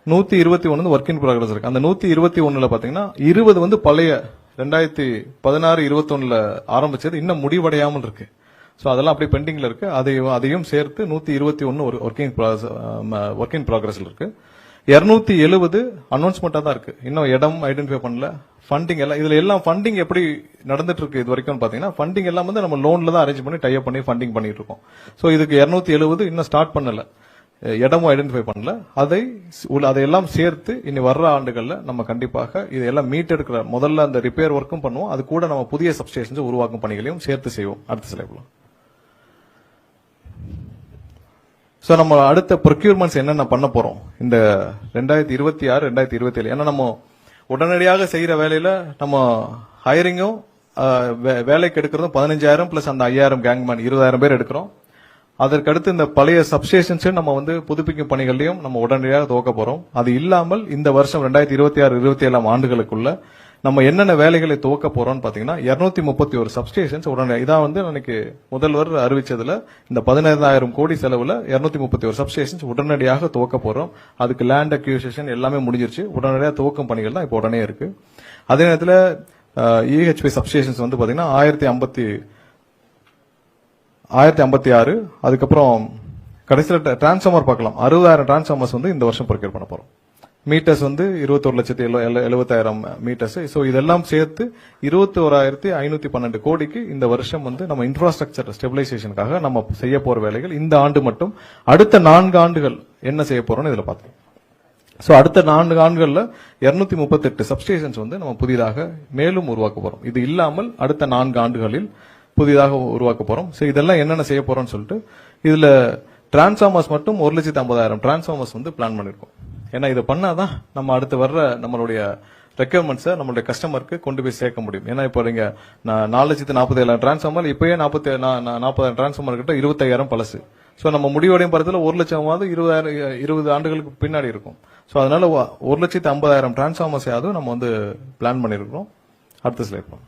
121 வந்து ஒர்க் இன் ப்ராக்ரஸ் இருக்கு. அந்த 121ல பாத்தீங்கன்னா 20 வந்து பழைய 2016-21ல ஆரம்பிச்சது இன்னும் முடிவடையாமல் இருக்கு. சோ அதெல்லாம் அப்படியே பெண்டிங்ல இருக்கு. அதையும் சேர்த்து 121 ஒரு ஒர்க் இன் ப்ராக்ரஸ்ல இருக்கு. 270 அனௌன்ஸ்மெண்டா தான் இருக்கு. இன்னும் இடம் ஐடென்டிஃபை பண்ணல. ஃபண்டிங் எல்லாம் இதுல எல்லாம் ஃபண்டிங் எப்படி நடந்துட்டு இருக்கு இது வரைக்கும் பாத்தீங்கன்னா ஃபண்டிங் எல்லாம் வந்து நம்ம லோன்ல தான் அரேஞ்ச் பண்ணி டைப் பண்ணி ஃபண்டிங் பண்ணிட்டு இருக்கோம். சோ இதுக்கு 270 இன்னும் ஸ்டார்ட் பண்ணல, இடமும் ஐடென்டிஃபை பண்ணல. அதையெல்லாம் சேர்த்து இனி வர்ற ஆண்டுகள்ல நம்ம கண்டிப்பாக இதெல்லாம் மீட் எடுக்கிற முதல்ல அந்த ரிப்பேர் ஒர்க்கும் பண்ணுவோம். அது கூட நம்ம புதிய சப்ஸ்டேஷன்ஸ் உருவாக்கும் பணிகளையும் சேர்த்து செய்வோம். அடுத்த ஸ்லைட்ல சோ நம்ம அடுத்த ப்ரொக்யூர்மெண்ட்ஸ் என்னென்ன பண்ண போறோம் இந்த 2026-2027. ஏன்னா நம்ம உடனடியாக செய்யற வேலையில நம்ம ஹையரிங்கும் வேலைக்கு எடுக்கிறதும் 15,000 பிளஸ் அந்த 5,000 கேங்மேன் 20,000 பேர் எடுக்கிறோம். அதற்கடுத்து இந்த பழைய சப்ஸ்டேஷன்ஸ் நம்ம வந்து புதுப்பிக்கும் பணிகளையும் நம்ம உடனடியாக துவக்க போறோம். அது இல்லாமல் இந்த வருஷம் 2026-27 ஆண்டுகளுக்குள்ள நம்ம என்னென்ன வேலைகளை துவக்க போறோம்னு பாத்தீங்கன்னா 231 சப்ஸ்டேஷன்ஸ் உடனடியாக இதான் வந்து அன்னைக்கு முதல்வர் அறிவிச்சதுல இந்த 15,000 கோடி செலவுல 231 சப்ஸ்டேஷன்ஸ் உடனடியாக துவக்க போறோம். அதுக்கு லேண்ட் அக்யூசிஷன் எல்லாமே முடிஞ்சிருச்சு. உடனடியாக துவக்கும் பணிகள் தான் இப்போ உடனே இருக்கு. அதே நேரத்தில் EHP சப்ஸ்டேஷன்ஸ் வந்து பாத்தீங்கன்னா 1056. அதுக்கப்புறம் கடைசியில் டிரான்ஸ்ஃபார்மர் பார்க்கலாம். 60,000 டிரான்ஸ்ஃபார்மர்ஸ் வந்து இந்த வருஷம் ப்ரொக்யூர் பண்ண போறோம். மீட்டர்ஸ் வந்து 21,70,000 மீட்டர்ஸ். சோ இதெல்லாம் சேர்த்து 21,512 கோடிக்கு இந்த வருஷம் வந்து நம்ம இன்ஃப்ராஸ்ட்ரக்சர் ஸ்டெபிலைசேஷனுக்காக நம்ம செய்ய போற வேலைகள் இந்த ஆண்டு மட்டும். அடுத்த 4 ஆண்டுகள் என்ன செய்ய போறோம்னு இதுல பார்த்தோம். சோ அடுத்த 4 ஆண்டுகள்ல 238 சப்ஸ்டேஷன்ஸ் வந்து நம்ம புதிதாக மேலும் உருவாக்க போறோம். இது இல்லாமல் அடுத்த 4 ஆண்டுகளில் புதிதாக உருவாக்க போறோம். சோ இதெல்லாம் என்னென்ன செய்ய போறோம்னு சொல்லிட்டு இதுல டிரான்ஸ்ஃபார்மர்ஸ் மட்டும் 1,50,000 டிரான்ஸ்ஃபார்மர்ஸ் வந்து பிளான் பண்ணிருக்கோம். ஏன்னா இதை பண்ணாதான் நம்ம அடுத்து வர்ற நம்மளுடைய ரெக்யர்மெண்ட்ஸை நம்மளுடைய கஸ்டமருக்கு கொண்டு போய் சேர்க்க முடியும். ஏன்னா இப்போ நீங்க 4,47,000 டிரான்ஸ்ஃபார்மர் இப்பயே 40,000 டிரான்ஸ்ஃபார்மர் கிட்ட 25,000 பழசு. சோ நம்ம முடிவடையும் படத்துல 1,00,000 20 ஆண்டுகளுக்கு பின்னாடி இருக்கும். சோ அதனால 1,50,000 டிரான்ஸ்ஃபார்மர்ஸ் யாவது நம்ம வந்து பிளான் பண்ணிருக்கோம். அடுத்த ஸ்லைட் போலாம்.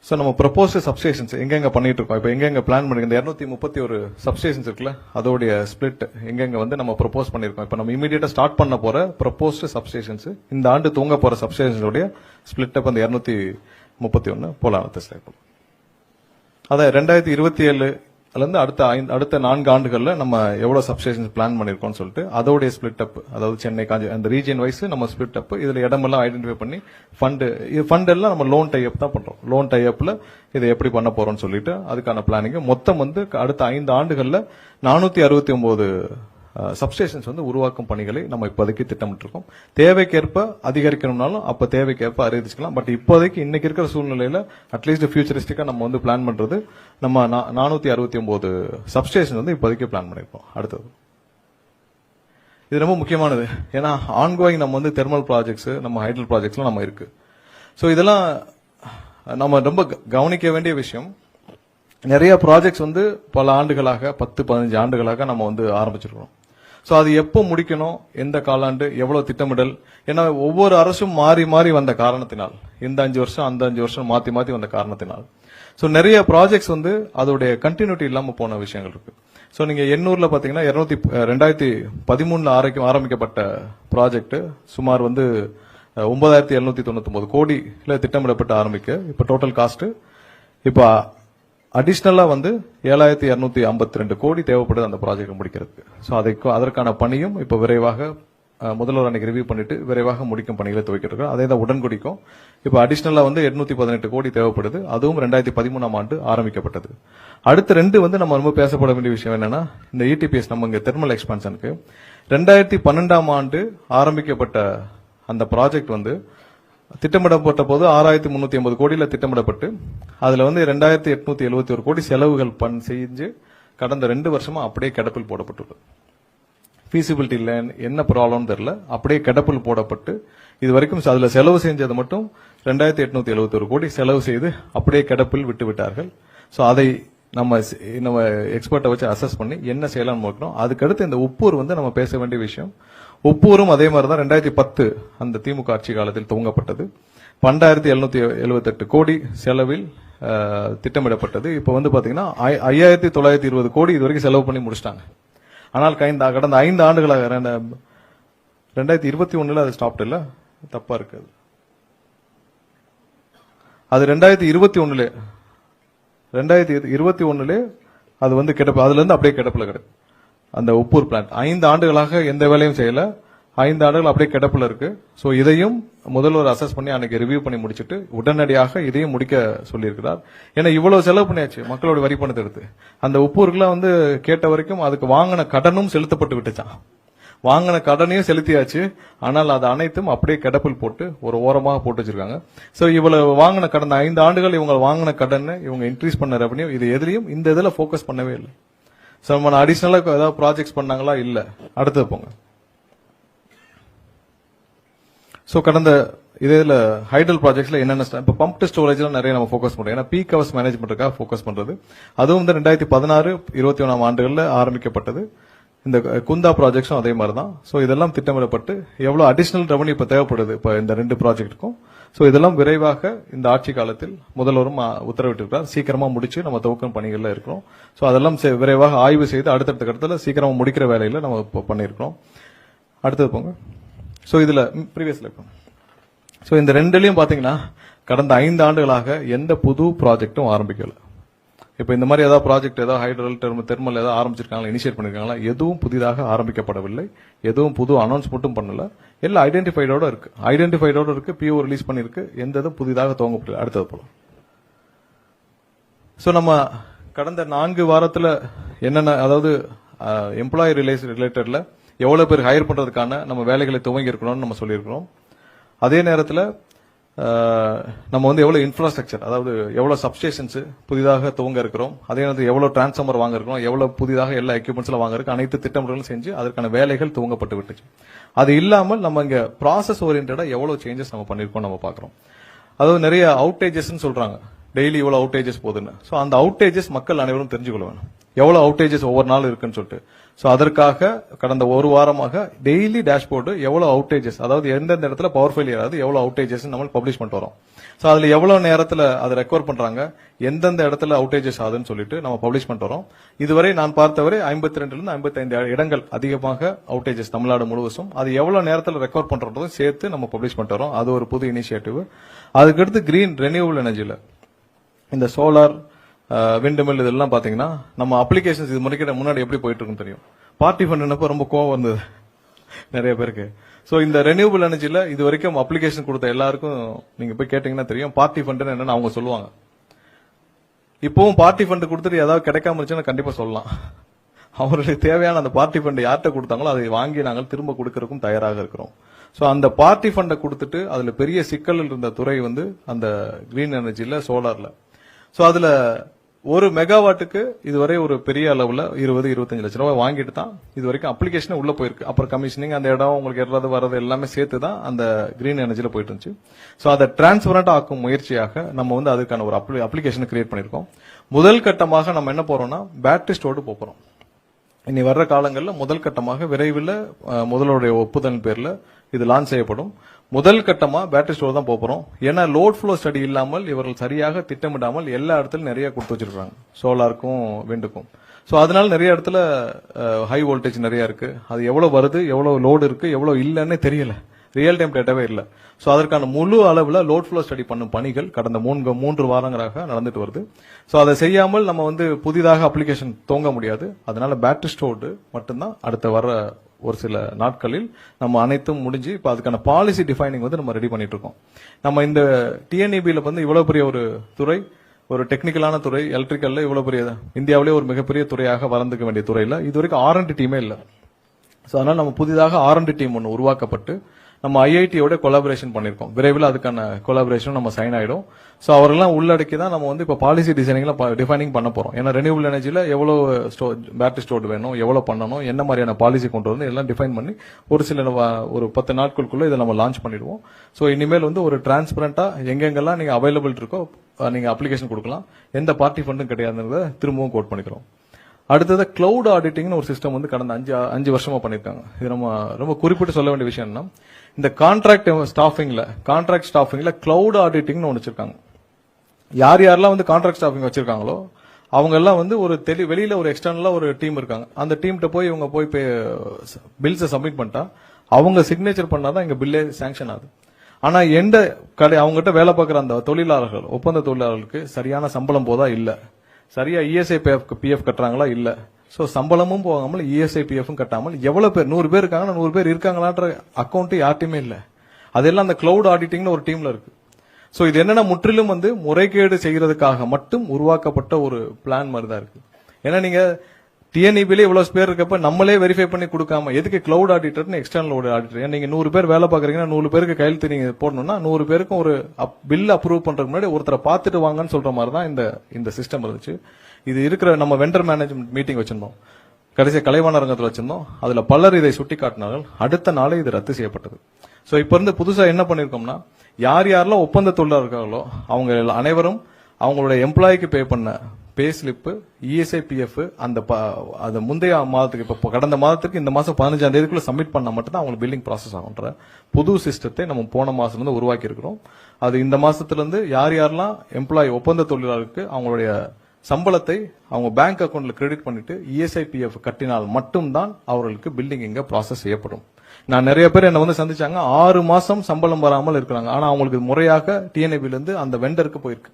சோ நம்ம ப்ரொபோஸ்ட் சப்ஸ்டேஷன்ஸ் எங்கெங்க பண்ணிட்டு இருக்கோம், இப்போ எங்கெங்க பிளான் பண்ணிருக்கோம், இந்த 231 சப்ஸ்டேஷன்ஸ் இருக்குல்ல அதோடைய ஸ்பிளிட் எங்கெங்க வந்து நம்ம ப்ரொபோஸ் பண்ணிருக்கோம். இப்போ நம்ம இமீடியட்டா ஸ்டார்ட் பண்ண போற ப்ரொபோஸ்ட் சப்ஸ்டேஷன்ஸ் இந்த ஆண்டு தூங்க போற சப்ஸ்டேஷன்ஸோடைய ஸ்பிளிட் அப்ப இந்த 231 போலாம். அதான் 2027 இருந்து அடுத்த 4 ஆண்டுகள்ல நம்ம எவ்வளவு சப்ஸ்டேஷன்ஸ் பிளான் பண்ணிருக்கோம்னு சொல்லிட்டு அதோடைய ஸ்பிளிட் அப், அதாவது சென்னை அந்த ரீஜன் வைஸ் நம்ம ஸ்பிளிட் அப், இதுல இடமெல்லாம் ஐடென்டிஃபை பண்ணி ஃபண்ட் எல்லாம் நம்ம லோன் டைப் தான் பண்றோம். லோன் டைப்ல இதை எப்படி பண்ண போறோம்னு சொல்லிட்டு அதுக்கான பிளானிங் மொத்தம் வந்து அடுத்த 5 ஆண்டுகள்ல 469 சப்ஸ்டேஷன்ஸ் வந்து உருவாக்கும் பணிகளை நம்ம இப்போதைக்கு திட்டமிட்டு இருக்கோம். தேவைக்கேற்ப அதிகரிக்கணும்னாலும் அப்ப தேவைக்கேற்ப அறிவிச்சுக்கலாம். பட் இப்போதைக்கு இன்னைக்கு இருக்கிற சூழ்நிலையில அட்லீஸ்ட் ஃபியூச்சரிஸ்டிக்கா நம்ம வந்து பிளான் பண்றது நம்ம 469 சப்ஸ்டேஷன் வந்து இப்போதைக்கு பிளான் பண்ணிருக்கோம். அடுத்தது இது ரொம்ப முக்கியமானது. ஏன்னா ஆன்கோயிங் நம்ம வந்து தெர்மல் ப்ராஜெக்ட்ஸ் நம்ம ஹைட்ரல் ப்ராஜெக்ட்ஸ்லாம் நம்ம இருக்கு. சோ இதெல்லாம் நம்ம ரொம்ப கவனிக்க வேண்டிய விஷயம். நிறைய ப்ராஜெக்ட்ஸ் வந்து பல ஆண்டுகளாக 10-15 ஆண்டுகளாக நம்ம வந்து ஆரம்பிச்சிருக்கோம். சோ அது எப்போ முடிக்கணும், எந்த காலாண்டு, எவ்வளவு திட்டமிடல், ஏன்னா ஒவ்வொரு அரசும் மாறி மாறி வந்த காரணத்தினால் இந்த 5 வருஷம் அந்த 5 வருஷம் மாத்தி மாத்தி வந்த காரணத்தினால் சோ நிறைய ப்ராஜெக்ட்ஸ் வந்து அதோடைய கண்டினியூட்டி இல்லாம போன விஷயங்கள் இருக்கு. சோ நீங்க எண்ணூர்ல பாத்தீங்கன்னா 2013 ஆரம்பிக்கப்பட்ட ப்ராஜெக்ட் சுமார் வந்து 9,799 கோடியில திட்டமிடப்பட்டு ஆரம்பிக்க இப்ப டோட்டல் காஸ்ட் இப்ப அடிஷனலா வந்து 7,252 கோடி தேவைப்படுது அந்த ப்ராஜெக்ட் முடிக்கிறதுக்கு. சோ அதற்கான பணியும் இப்ப விரைவாக முதல்வர் அன்னைக்கு ரிவ்யூ பண்ணிட்டு விரைவாக முடிக்கும் பணிகளை துவக்கிட்டு இருக்கோம். அதே தான் உடன்குடிக்கும் இப்ப அடிஷனலா வந்து 818 கோடி தேவைப்படுது. அதுவும் 2013 ஆண்டு ஆரம்பிக்கப்பட்டது. அடுத்த 2 வந்து நம்ம ரொம்ப பேசப்பட வேண்டிய விஷயம் என்னன்னா இந்த ETPS நம்ம இங்க தெர்மல் எக்ஸ்பான்ஷனுக்கு 2012 ஆண்டு ஆரம்பிக்கப்பட்ட அந்த ப்ராஜெக்ட் வந்து திட்டமிடப்பட்ட போது 6,380 கோடியில திட்டமிடப்பட்டு அதுல வந்து 2,871 கோடி செலவுகள் செஞ்சு கடந்த 2 வருஷமா அப்படியே கிடப்பில் போடப்பட்டுள்ளது. ஃபீசிபிலிட்டி இல்ல, என்ன ப்ராப்ளம் தெரியல, அப்படியே கிடப்பில் போடப்பட்டு இது வரைக்கும் அதுல செலவு செஞ்சது மட்டும் 2,871 கோடி செலவு செய்து அப்படியே கிடப்பில் விட்டு விட்டார்கள். சோ அதை நம்ம எக்ஸ்பர்ட்டை வச்சு அசஸ் பண்ணி என்ன செய்யலாம்னு பார்க்கிறோம். அதுக்கடுத்து இந்த உப்பூர் வந்து நம்ம பேச வேண்டிய விஷயம். உப்பூரும் அதே மாதிரி தான் 2010 அந்த திமுக ஆட்சி காலத்தில் துவங்கப்பட்டது. 12,778 கோடி செலவில் திட்டமிடப்பட்டது. இப்போ வந்து பாத்தீங்கன்னா 5,920 கோடி இதுவரைக்கும் செலவு பண்ணி முடிச்சிட்டாங்க. ஆனால் கடந்த 5 ஆண்டுகளாக 2021 அது ஸ்டாப்ட் இல்ல, தப்பா இருக்கு. அது 2021 அது வந்து கிடப்பு, அதுல இருந்து அப்படியே கிடப்புல கிடக்கு அந்த உப்பூர் பிளான்ட். 5 ஆண்டுகளாக எந்த வேலையும் செய்யல, 5 ஆண்டுகள் அப்படியே கிடப்புல இருக்கு. சோ இதையும் முதல்வர் அசஸ் பண்ணி அன்னைக்கு ரிவ்யூ பண்ணி முடிச்சிட்டு உடனடியாக இதையும் முடிக்க சொல்லியிருக்கிறார். ஏன்னா இவ்வளவு செலவு பண்ணியாச்சு மக்களோட வரி பணத்தை எடுத்து. அந்த உப்பூருக்குலாம் வந்து கேட்ட வரைக்கும் அதுக்கு வாங்கின கடனும் செலுத்தப்பட்டு விட்டுச்சான். வாங்கின கடனையும் செலுத்தியாச்சு. ஆனால் அது அனைத்தும் அப்படியே கிடப்பில் போட்டு ஒரு ஓரமாக போட்டு வச்சிருக்காங்க. சோ இவ்வளவு வாங்கின கடந்த 5 ஆண்டுகள் இவங்க வாங்கின கடன், இவங்க இன்க்ரீஸ் பண்ண ரெவன்யூ, இது எதுலயும் இந்த இதுல போக்கஸ் பண்ணவே இல்லை. சோ நம்ம அடிஷனலா ஏதாவது ப்ராஜெக்ட்ஸ் பண்ணாங்களா? இல்ல. அடுத்தது போங்க. சோ கடந்த இதுல ஹைடல் ப்ராஜெக்ட்ஸ்ல என்னென்ன இப்ப பம்ப் ஸ்டோரேஜ்ல நிறைய நம்ம போக்கஸ் பண்றோம். ஏன்னா பீக் ஹவர்ஸ் மேனேஜ்மெண்ட்டுக்காக போக்கஸ் பண்றது. அதுவும் வந்து 2016-21 ஆண்டுகள்ல ஆரம்பிக்கப்பட்டது. இந்த குந்தா ப்ராஜெக்ட்ஸும் அதே மாதிரி தான். சோ இதெல்லாம் திட்டமிடப்பட்டு எவ்வளவு அடிஷனல் ரெவன்யூ இப்ப தேவைப்படுது இப்ப இந்த 2 ப்ராஜெக்ட்டுக்கும். சோ இதெல்லாம் விரைவாக இந்த ஆட்சி காலத்தில் முதல்வரும் உத்தரவிட்டிருக்கிறார். சீக்கிரமா முடிச்சு நம்ம துவக்கும் பணிகள்ல இருக்கிறோம். சோ அதெல்லாம் விரைவாக ஆய்வு செய்து அடுத்தடுத்த கட்டத்துல சீக்கிரமா முடிக்கிற வேலையில நம்ம பண்ணிருக்கிறோம். அடுத்தது போங்க. சோ இதுல ப்ரீவியஸ்ல இருக்கும். சோ இந்த 2லயும் பாத்தீங்கன்னா கடந்த 5 ஆண்டுகளாக எந்த புது ப்ராஜெக்டும் ஆரம்பிக்கல. இப்ப இந்த மாதிரி ஏதாவது ப்ராஜெக்ட் ஏதாவது ஹைட்ரல் தெர்மல் ஏதாவது ஆரம்பிச்சிருக்காங்களா, இனிஷியேட் பண்ணிருக்காங்களா? எதுவும் புதிதாக ஆரம்பிக்கப்படவில்லை. எதுவும் புது அனௌன்ஸ்மெண்ட்டும் பண்ணல. எல்லாம் ஐடென்டிஃபைடோட இருக்கு. பிஓ ரிலீஸ் பண்ணிருக்கு. எந்த இதுவும் புதிதாக துவங்கப்படல. அடுத்தது போலாம். சோ நம்ம கடந்த 4 வாரத்துல என்னென்ன, அதாவது எம்ப்ளாயி ரிலேட்டட்ல எவ்வளவு பேர் ஹையர் பண்றதுக்கான நம்ம வேலைகளை துவங்கி இருக்கணும்னு நம்ம சொல்லியிருக்கிறோம். அதே நேரத்துல நம்ம வந்து எவ்வளவு இன்ஃப்ராஸ்ட்ரக்சர், அதாவது எவ்வளவு சப்ஸ்டேஷன்ஸ் புதிதாக துவங்க இருக்கிறோம், அதே நேரத்தில் எவ்வளவு டிரான்ஸ்ஃபார்மர் வாங்க இருக்கிறோம், எவ்வளவு புதிதாக எல்லா எக்யூப்மெண்ட்ஸ்ல வாங்க இருக்கு, அனைத்து திட்டமிடலும் செஞ்சு அதற்கான வேலைகள் துவங்கப்பட்டு விட்டுச்சு. அது இல்லாமல் நம்ம இங்க ப்ராசஸ் ஓரியன்டா எவ்வளவு சேஞ்சஸ் நம்ம பண்ணிருக்கோம் நம்ம பாக்குறோம். அதாவது நிறைய அவுட்டேஜஸ் சொல்றாங்க, டெய்லி இவ்வளவு அவுட்டேஜஸ் போகுதுன்னு. சோ அந்த அவுட்டேஜஸ் மக்கள் அனைவரும் தெரிஞ்சுக்கொள்ள வேணும், எவ்வளவு அவுட்டேஜஸ் ஒவ்வொரு நாள் இருக்குன்னு சொல்லிட்டு. சோ அதற்காக கடந்த ஒரு வாரமாக டெய்லி டேஷ்போர்டு எவ்வளவு அவுட்டேஜஸ், அதாவது எந்தெந்த இடத்துல பவர் ஃபெயிலியர் ஆகுது, எவ்வளவு அவுட்டேஜஸ் நம்ம பப்ளிஷ் பண்ணிட்டு வரோம். சோ அதுல எவ்வளவு நேரத்துல அதை ரெக்கவர் பண்றாங்க, எந்தெந்த இடத்துல அவுட்டேஜஸ் ஆகுதுன்னு சொல்லிட்டு நம்ம பப்ளிஷ் பண்ணிட்டு வரோம். இதுவரை நான் பார்த்தவரை 52 இருந்து 55 இடங்கள் அதிகமாக அவுட்டேஜஸ் தமிழ்நாடு முழுவதும். அது எவ்வளவு நேரத்துல ரெக்கவர் பண்றதும் சேர்த்து நம்ம பப்ளிஷ் பண்ணிட்டு வரோம். அது ஒரு புது இனிஷியேட்டிவ். அதுக்கடுத்து கிரீன் ரெனியூவபிள் எனர்ஜில இந்த சோலார், விண்ட்மில் இதெல்லாம் பாத்தீங்கன்னா நம்ம அப்ளிகேஷன்ஸ் இது முன்னாடி எப்படி போயிட்டு இருக்குன்னு தெரியும். பார்ட்டி ஃபண்ட் ரொம்ப கோவம் வந்தது நிறைய பேருக்கு. சோ இந்த ரெனியூவபிள் எனர்ஜில இது வரைக்கும் அப்ளிகேஷன் கொடுத்த எல்லாருக்கும் நீங்க போய் கேட்டீங்கன்னா தெரியும் பார்ட்டி ஃபண்ட் என்னன்னு அவங்க சொல்லுவாங்க. இப்பவும் பார்ட்டி ஃபண்ட் கொடுத்துட்டு ஏதாவது கிடைக்காம இருந்துச்சுன்னா கண்டிப்பா சொல்லலாம். அவர்களுக்கு தேவையான அந்த பார்ட்டி ஃபண்ட் யார்கிட்ட கொடுத்தாங்களோ அதை வாங்கி நாங்கள் திரும்ப கொடுக்கறதுக்கும் தயாராக இருக்கிறோம். சோ அந்த பார்ட்டி ஃபண்டை கொடுத்துட்டு அதுல பெரிய சிக்கல் இருந்த துறை வந்து அந்த கிரீன் எனர்ஜில சோலார்ல. சோ அதுல ஒரு மெகாவாட்டுக்கு இதுவரை ஒரு பெரிய அளவுல 20-25 லட்சம் ரூபாய் வாங்கிட்டு தான் இது வரைக்கும் அப்ளிகேஷன் உள்ள போயிருக்கு. அப்புறம் கமிஷனிங், அந்த இடம் உங்களுக்கு ஏறது வர்றது எல்லாமே சேர்த்து தான் அந்த கிரீன் எனர்ஜில போயிட்டு இருந்துச்சு. சோ அதை டிரான்ஸ்பரண்டா ஆக்கும் முயற்சியாக நம்ம வந்து அதுக்கான ஒரு அப்ளிகேஷன் கிரியேட் பண்ணிருக்கோம். முதல் கட்டமாக நம்ம என்ன போறோம்னா பேட்டரி ஸ்டோர்டு போறோம். இனி வர்ற காலங்களில் முதல் கட்டமாக விரைவில் முதலுடைய ஒப்புதல் பேர்ல இது லான்ச் செய்யப்படும். முதல் கட்டமா பேட்டரி ஸ்டோர் தான் போறோம். ஏன்னா லோட் ஃப்ளோ ஸ்டடி இல்லாமல் இவர்கள் சரியாக திட்டமிடாமல் எல்லா இடத்துலயும் நிறைய கொடுத்து வச்சிருக்காங்க, சோலாருக்கும் விண்டுக்கும். சோ அதனால நிறைய இடத்துல ஹை வோல்டேஜ் நிறைய இருக்கு. அது எவ்வளவு வருது, எவ்வளவு லோடு இருக்கு, எவ்வளவு இல்லன்னு தெரியல, ரியல் டைம் டேட்டாவே இல்ல. சோ அதற்கான முழு அளவுல லோட் ஃப்ளோ ஸ்டடி பண்ணும் பணிகள் கடந்த 3 வாரங்களாக நடந்துட்டு வருது. சோ அதை செய்யாமல் நம்ம வந்து புதிதாக அப்ளிகேஷன் துவங்க முடியாது. அதனால பேட்டரி ஸ்டோர்டு மட்டும்தான் அடுத்த வர ஒரு சில நாட்களில் நம்ம அனைத்தும் முடிஞ்சு இப்ப அதுக்கான பாலிசி டிஃபைனிங் வந்து நம்ம ரெடி பண்ணிட்டு இருக்கோம். நம்ம இந்த டிஎன்இபில வந்து இவ்வளவு பெரிய ஒரு துறை, ஒரு டெக்னிக்கலான துறை, எலக்ட்ரிக்கல்ல இவ்வளவு பெரிய இந்தியாவிலே ஒரு மிகப்பெரிய துறையாக வளர்ந்துக்க வேண்டிய துறையில இது வரைக்கும் R&D டீமே இல்ல. சோ அதனால நம்ம புதிதாக R&D டீம் ஒன்று உருவாக்கப்பட்டு நம்ம ஐஐடியோட கொலாபரேஷன் பண்ணிருக்கோம். விரைவில் அதுக்கான கொலாபரேஷன் நம்ம சைன் ஆயிடும். சோ அவரெல்லாம் உள்ளடக்கி தான் நம்ம வந்து இப்ப பாலிசி டிஃபைனிங் பண்ண போறோம். ஏன்னா ரெனியூவபிள் எனர்ஜில எவ்வளவு பேட்டரி ஸ்டோர்டு வேணும், எவ்வளவு பண்ணணும், என்ன மாதிரியான பாலிசி கொண்டு வந்து எல்லாம் டிஃபைன் பண்ணி ஒரு 10 நாட்களுக்குள்ள இதை நம்ம லான்ச் பண்ணிடுவோம். சோ இனிமேல் வந்து ஒரு டிரான்ஸ்பரண்டா எங்கெங்கெல்லாம் நீங்க அவைலபிள் இருக்கோ நீங்க அப்ளிகேஷன் கொடுக்கலாம், எந்த பார்ட்டி ஃபண்டும் கிடையாதுன்றத திரும்பவும் கோட் பண்ணிக்கிறோம். அடுத்தது கிளவுட் ஆடிட்டிங்னு ஒரு சிஸ்டம் வந்து கடந்த 5 வருஷமா பண்ணிருக்காங்க. இது நம்ம ரொம்ப குறிப்பிட்டு சொல்ல வேண்டிய விஷயம் என்ன, இந்த கான்ட்ராக்ட் ஸ்டாஃபிங்ல கிளவுட் ஆடிட்டிங்னு ஒன்று வச்சிருக்காங்க. யார் யாரெல்லாம் வந்து கான்ட்ராக்ட் ஸ்டாஃபிங் வச்சிருக்காங்களோ அவங்க எல்லாம் வந்து ஒரு வெளியில ஒரு எக்ஸ்டர்னலா ஒரு டீம் இருக்காங்க. அந்த டீம்கிட்ட போய் இவங்க போய் பில்ஸை சப்மிட் பண்ணிட்டா அவங்க சிக்னேச்சர் பண்ணாதான் இங்க பில்லே சாங்ஷன் ஆகுது. ஆனா எந்த அவங்ககிட்ட வேலை பார்க்குற அந்த தொழிலாளர்கள், ஒப்பந்த தொழிலாளர்களுக்கு சரியான சம்பளம் போதா இல்ல, சரியா இஎஸ்ஐ பிஎஃப் கட்டுறாங்களா இல்ல. சோ சம்பளமும் போகாமல் இஎஸ்ஐ பிஎஃப் கட்டாமல் எவ்வளவு பேர் 100 பேர் இருக்காங்கன்னா 100 பேர் இருக்காங்களான்ற அக்கௌண்ட் யார்ட்டுமே இல்ல. அதெல்லாம் அந்த கிளவுட் ஆடிட்டிங்னு ஒரு டீம்ல இருக்கு. சோ இது என்னன்னா முற்றிலும் வந்து முறைகேடு செய்யறதுக்காக மட்டும் உருவாக்கப்பட்ட ஒரு பிளான் மாதிரி தான் இருக்கு. ஏன்னா நீங்க டிஎன்இபில இவ்வளவு பேர் இருக்கப்ப நம்மளே வெரிஃபை பண்ணி கொடுக்காம எதுக்கு கிளவுட் ஆடிட்டர்னு எக்ஸ்டர்னல் ஆடிட்டர்? நீங்க 100 பேர் வேலை பாக்குறீங்கன்னா 100 பேருக்கு கையெழுத்து நீங்க போடணும்னா 100 பேருக்கும் ஒரு பில் அப்ரூவ் பண்றதுக்கு முன்னாடி ஒருத்தரை பார்த்துட்டு வாங்கன்னு சொல்ற மாதிரி தான் இந்த சிஸ்டம் இருந்துச்சு. இது இருக்கிற நம்ம வெண்டர் மேனேஜ்மெண்ட் மீட்டிங் வச்சிருந்தோம், கடைசியா கலைவாணரங்கத்தில் வச்சிருந்தோம். அதுல பலர் இதை சுட்டி காட்டினார்கள். அடுத்த நாளே இது ரத்து செய்யப்பட்டது. சோ இப்ப இருந்து புதுசா என்ன பண்ணிருக்கோம்னா, யார் யாரெல்லாம் ஒப்பந்த தொழிலாளர் இருக்காங்களோ அவங்க அனைவரும் அவங்களுடைய எம்ப்ளாய்க்கு பே பண்ண பே ஸ்லிப், இஎஸ்ஐ பிஎஃப் அந்த முந்தைய மாதத்துக்கு இப்ப கடந்த மாதத்துக்கு இந்த மாசம் 15ஆம் தேதிக்குள்ள சப்மிட் பண்ணா மட்டும் தான் அவங்களுக்கு பில்லிங் ப்ராசஸ் ஆகுன்ற புது சிஸ்டத்தை நம்ம போன மாசத்துல இருந்து உருவாக்கி இருக்கிறோம். அது இந்த மாசத்துல இருந்து யார் யாரெல்லாம் எம்ப்ளாய் ஒப்பந்த தொழிலாளருக்கு அவங்களுடைய சம்பளத்தை அவங்க பேங்க் அக்கௌண்ட்ல கிரெடிட் பண்ணிட்டு இஎஸ்ஐ பிஎஃப் கட்டினால் மட்டும்தான் அவர்களுக்கு பில்லிங் இங்க ப்ராசஸ் செய்யப்படும். நான் நிறைய பேர் என்ன வந்து சந்திச்சாங்க, 6 மாசம் சம்பளம் வராமல் இருக்கிறாங்க. ஆனா அவங்களுக்கு முறையாக டிஎன்ஏபில இருந்து அந்த வெண்டருக்கு போயிருக்கு.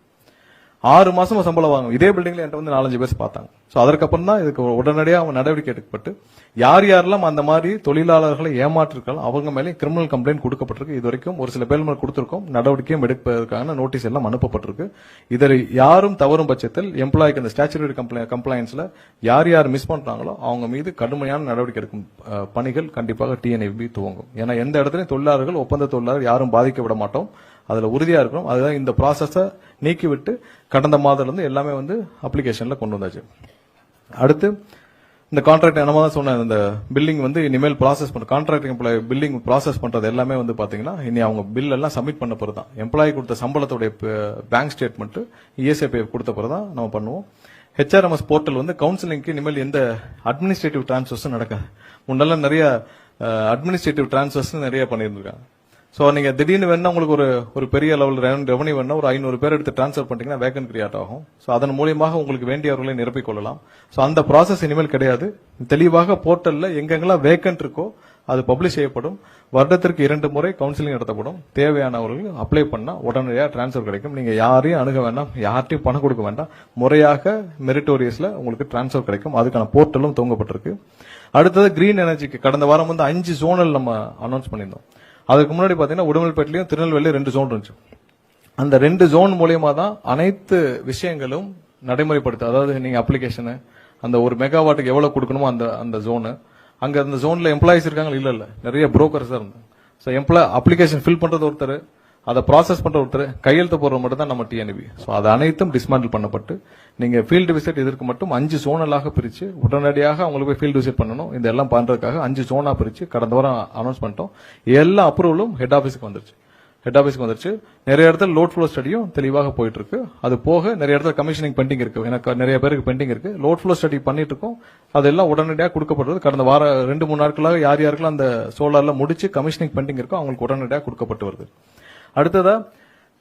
6 மாசமா சம்பளம் வாங்க இதே பில்டிங்ல என்கிட்ட வந்து 4-5 பேர் பார்த்தாங்க. சோ அதற்கப்புறம் தான் இதுக்கு உடனடியாக அவங்க நடவடிக்கை எடுக்கப்பட்டு யார் யாரெல்லாம் அந்த மாதிரி தொழிலாளர்களை ஏமாற்றிருக்காலும் அவங்க மேலே கிரிமினல் கம்ப்ளைண்ட் கொடுக்கப்பட்டிருக்கு. இது வரைக்கும் ஒரு சில பேர் மேல கொடுத்திருக்கோம், நடவடிக்கையும் எடுப்பதற்கான நோட்டீஸ் எல்லாம் அனுப்பப்பட்டிருக்கு. இதை யாரும் தவறும் பட்சத்தில் எம்ப்ளாய்க்கு அந்த ஸ்டாச்சுரரி கம்ப்ளைன்ஸ்ல யார் யார் மிஸ் பண்றாங்களோ அவங்க மீது கடுமையான நடவடிக்கை எடுக்கும் பணிகள் கண்டிப்பாக டிஎன்ஏபி துவங்கும். ஏன்னா எந்த இடத்துலயும் தொழிலாளர்கள் ஒப்பந்த தொழிலாளர் யாரும் பாதிக்க விட மாட்டோம், அதுல உறுதியா இருக்கணும். அதுதான் இந்த ப்ராசஸ நீக்கிவிட்டு கடந்த மாதத்துல இருந்து எல்லாமே வந்து அப்ளிகேஷன்ல கொண்டு வந்தாச்சு. அடுத்து இந்த கான்ட்ராக்ட் நம்ம தான் சொன்ன இந்த பில்லிங் வந்து இனிமேல் ப்ராசஸ் பண்ண கான்ட்ராக்ட் எம்ப்ளாய் பில்லிங் ப்ராசஸ் பண்றது எல்லாமே வந்து பாத்தீங்கன்னா இனி அவங்க பில் எல்லாம் சப்மிட் பண்ண பிறகு தான் எம்ப்ளாயி கொடுத்த சம்பளத்துடைய பேங்க் ஸ்டேட்மெண்ட் இஎஸ்ஐ கொடுத்த பிறகு தான் நம்ம பண்ணுவோம். ஹெச்ஆர்எம்எஸ் போர்ட்டல் வந்து கவுன்சிலிங்க்கு இனிமேல் எந்த அட்மினிஸ்ட்ரேட்டிவ் டிரான்ஸ்ஃபர்ஸும் நடக்காது. முன்னெல்லாம் நிறைய அட்மினிஸ்ட்ரேட்டிவ் டிரான்ஸ்ஃபர்ஸ் நிறைய பண்ணியிருந்திருக்காங்க. சோ நீங்க திடீர்னு வேணா உங்களுக்கு ஒரு பெரிய லெவல் ரெவன்யூ வேணா ஒரு 500 பேர் எடுத்து டிரான்ஸ்ஃபர் பண்ணிட்டீங்கன்னா வேகன் கிரியேட் ஆகும். சோ அதன் மூலியமாக உங்களுக்கு வேண்டியவர்களை நிரப்பிக் கொள்ளலாம். சோ அந்த ப்ராசஸ் இனிமேல் கிடையாது. தெளிவாக போர்ட்டல்ல எங்கெங்கெல்லாம் வேகன்ட் இருக்கோ அது பப்ளிஷ் செய்யப்படும். வருடத்திற்கு 2 முறை கவுன்சிலிங் நடத்தப்படும். தேவையானவர்கள் அப்ளை பண்ணா உடனடியாக டிரான்ஸ்ஃபர் கிடைக்கும். நீங்க யாரையும் அணுக வேண்டாம், யார்ட்டையும் பணம் கொடுக்க வேண்டாம். முறையாக மெரிட்டோரியஸ்ல உங்களுக்கு டிரான்ஸ்ஃபர் கிடைக்கும். அதுக்கான போர்ட்டலும் துவங்கப்பட்டிருக்கு. அடுத்தது கிரீன் எனர்ஜிக்கு கடந்த வாரம் வந்து 5 ஜோனல் நம்ம அனௌன்ஸ் பண்ணியிருந்தோம். அதுக்கு முன்னாடி பாத்தீங்கன்னா உடுமல்பேட்டிலையும் திருநெல்வேலியும் 2 ஜோன் இருந்துச்சு. அந்த 2 ஜோன் மூலியமா தான் அனைத்து விஷயங்களும் நடைமுறைப்படுத்த, அதாவது நீங்க அப்ளிகேஷன் அந்த ஒரு மெகாவாட்டுக்கு எவ்வளவு கொடுக்கணுமோ அந்த ஜோனு, அங்க அந்த ஜோன்ல எம்ப்ளாயிஸ் இருக்காங்க இல்ல நிறைய புரோக்கர்ஸ் தான் இருந்தாங்க. சோ அப்ளிகேஷன் ஃபில் பண்றது ஒருத்தர், அதை ப்ராசஸ் பண்ற ஒருத்தர், கையெழுத்து போடுறது மட்டும் தான் நம்ம டிஎன்இபி. சோ அது அனைத்தும் டிஸ்மேண்டில் பண்ணப்பட்டு நீங்க ஃபீல்டு விசிட் இதற்கு மட்டும் 5 ஜோனலாக பிரிச்சு உடனடியாக அவங்களுக்கு போய் ஃபீல்டு விசிட் பண்ணணும். இதெல்லாம் பண்றதுக்காக 5 ஜோனா பிரிச்சு கடந்த வாரம் அனௌன்ஸ் பண்ணிட்டோம். எல்லா அப்ரூவலும் ஹெட் ஆபீஸ்க்கு வந்துருச்சு. நிறைய இடத்துல லோட் ஃப்ளோ ஸ்டடியும் தெளிவாக போயிட்டு இருக்கு. அது போக நிறைய இடத்துல கமிஷனிங் பெண்டிங் இருக்கு. எனக்கு நிறைய பேருக்கு பெண்டிங் இருக்கு. லோட் ஃப்ளோ ஸ்டடி பண்ணிட்டு இருக்கோம். அதெல்லாம் உடனடியாக கொடுக்கப்படுறது. கடந்த வாரம் 2-3 நாட்களாக யார் யாருக்கெல்லாம் அந்த சோலார்ல முடிச்சு கமிஷனிங் பெண்டிங் இருக்கோ அவங்களுக்கு உடனடியாக கொடுக்கப்பட்டு வருது. அடுத்ததா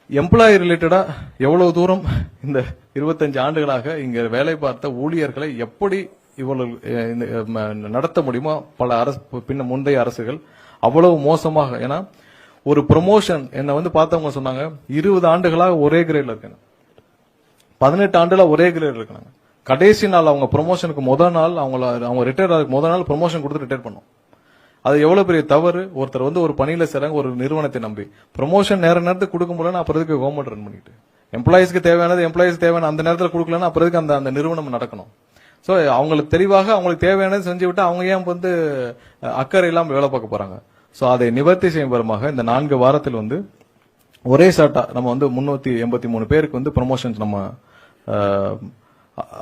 எம்ப்ளாயி ரிலேட்டடா எவ்வளவு தூரம் இந்த 25 ஆண்டுகளாக இங்க வேலை பார்த்த ஊழியர்களை எப்படி இவ்வளவு நடத்த முடியுமோ பல முந்தைய அரசுகள் அவ்வளவு மோசமாக. ஏன்னா ஒரு ப்ரொமோஷன் என்ன வந்து பார்த்தவங்க சொன்னாங்க 20 ஆண்டுகளாக ஒரே கிரேட்ல இருக்காங்க, 18 ஆண்டுல ஒரே கிரேட் இருக்காங்க. கடைசி நாள் அவங்க ப்ரொமோஷனுக்கு முதல் நாள் அவங்க ரிட்டையர் ஆகிறதுக்கு முதல் நாள் ப்ரொமோஷன் கொடுத்து ரிட்டையர் பண்ணோம். அது எவ்வளவு பெரிய தவறு. ஒருத்தர் வந்து ஒரு பணியில சேராங்க ஒரு நிறுவனத்தை நம்பி ப்ரொமோஷன் நேரத்துக்கு கொடுக்க முடியலன்னா அப்புறம் கவர்மெண்ட் ரன் பண்ணிட்டு எம்ப்ளாயிஸ்க்கு தேவையான அந்த நேரத்தில் கொடுக்கலன்னா அப்புறம் அந்த நிறுவனம் நடக்கணும். சோ அவங்களுக்கு தெளிவாக அவங்களுக்கு தேவையானது செஞ்சு விட்டு அவங்க ஏன் வந்து அக்கறை இல்லாம வேலை பார்க்க போறாங்க. சோ அதை நிவர்த்தி செய்யும் விதமாக இந்த 4 வாரத்தில் வந்து ஒரே ஷார்ட்டா நம்ம வந்து 383 பேருக்கு வந்து ப்ரொமோஷன்ஸ் நம்ம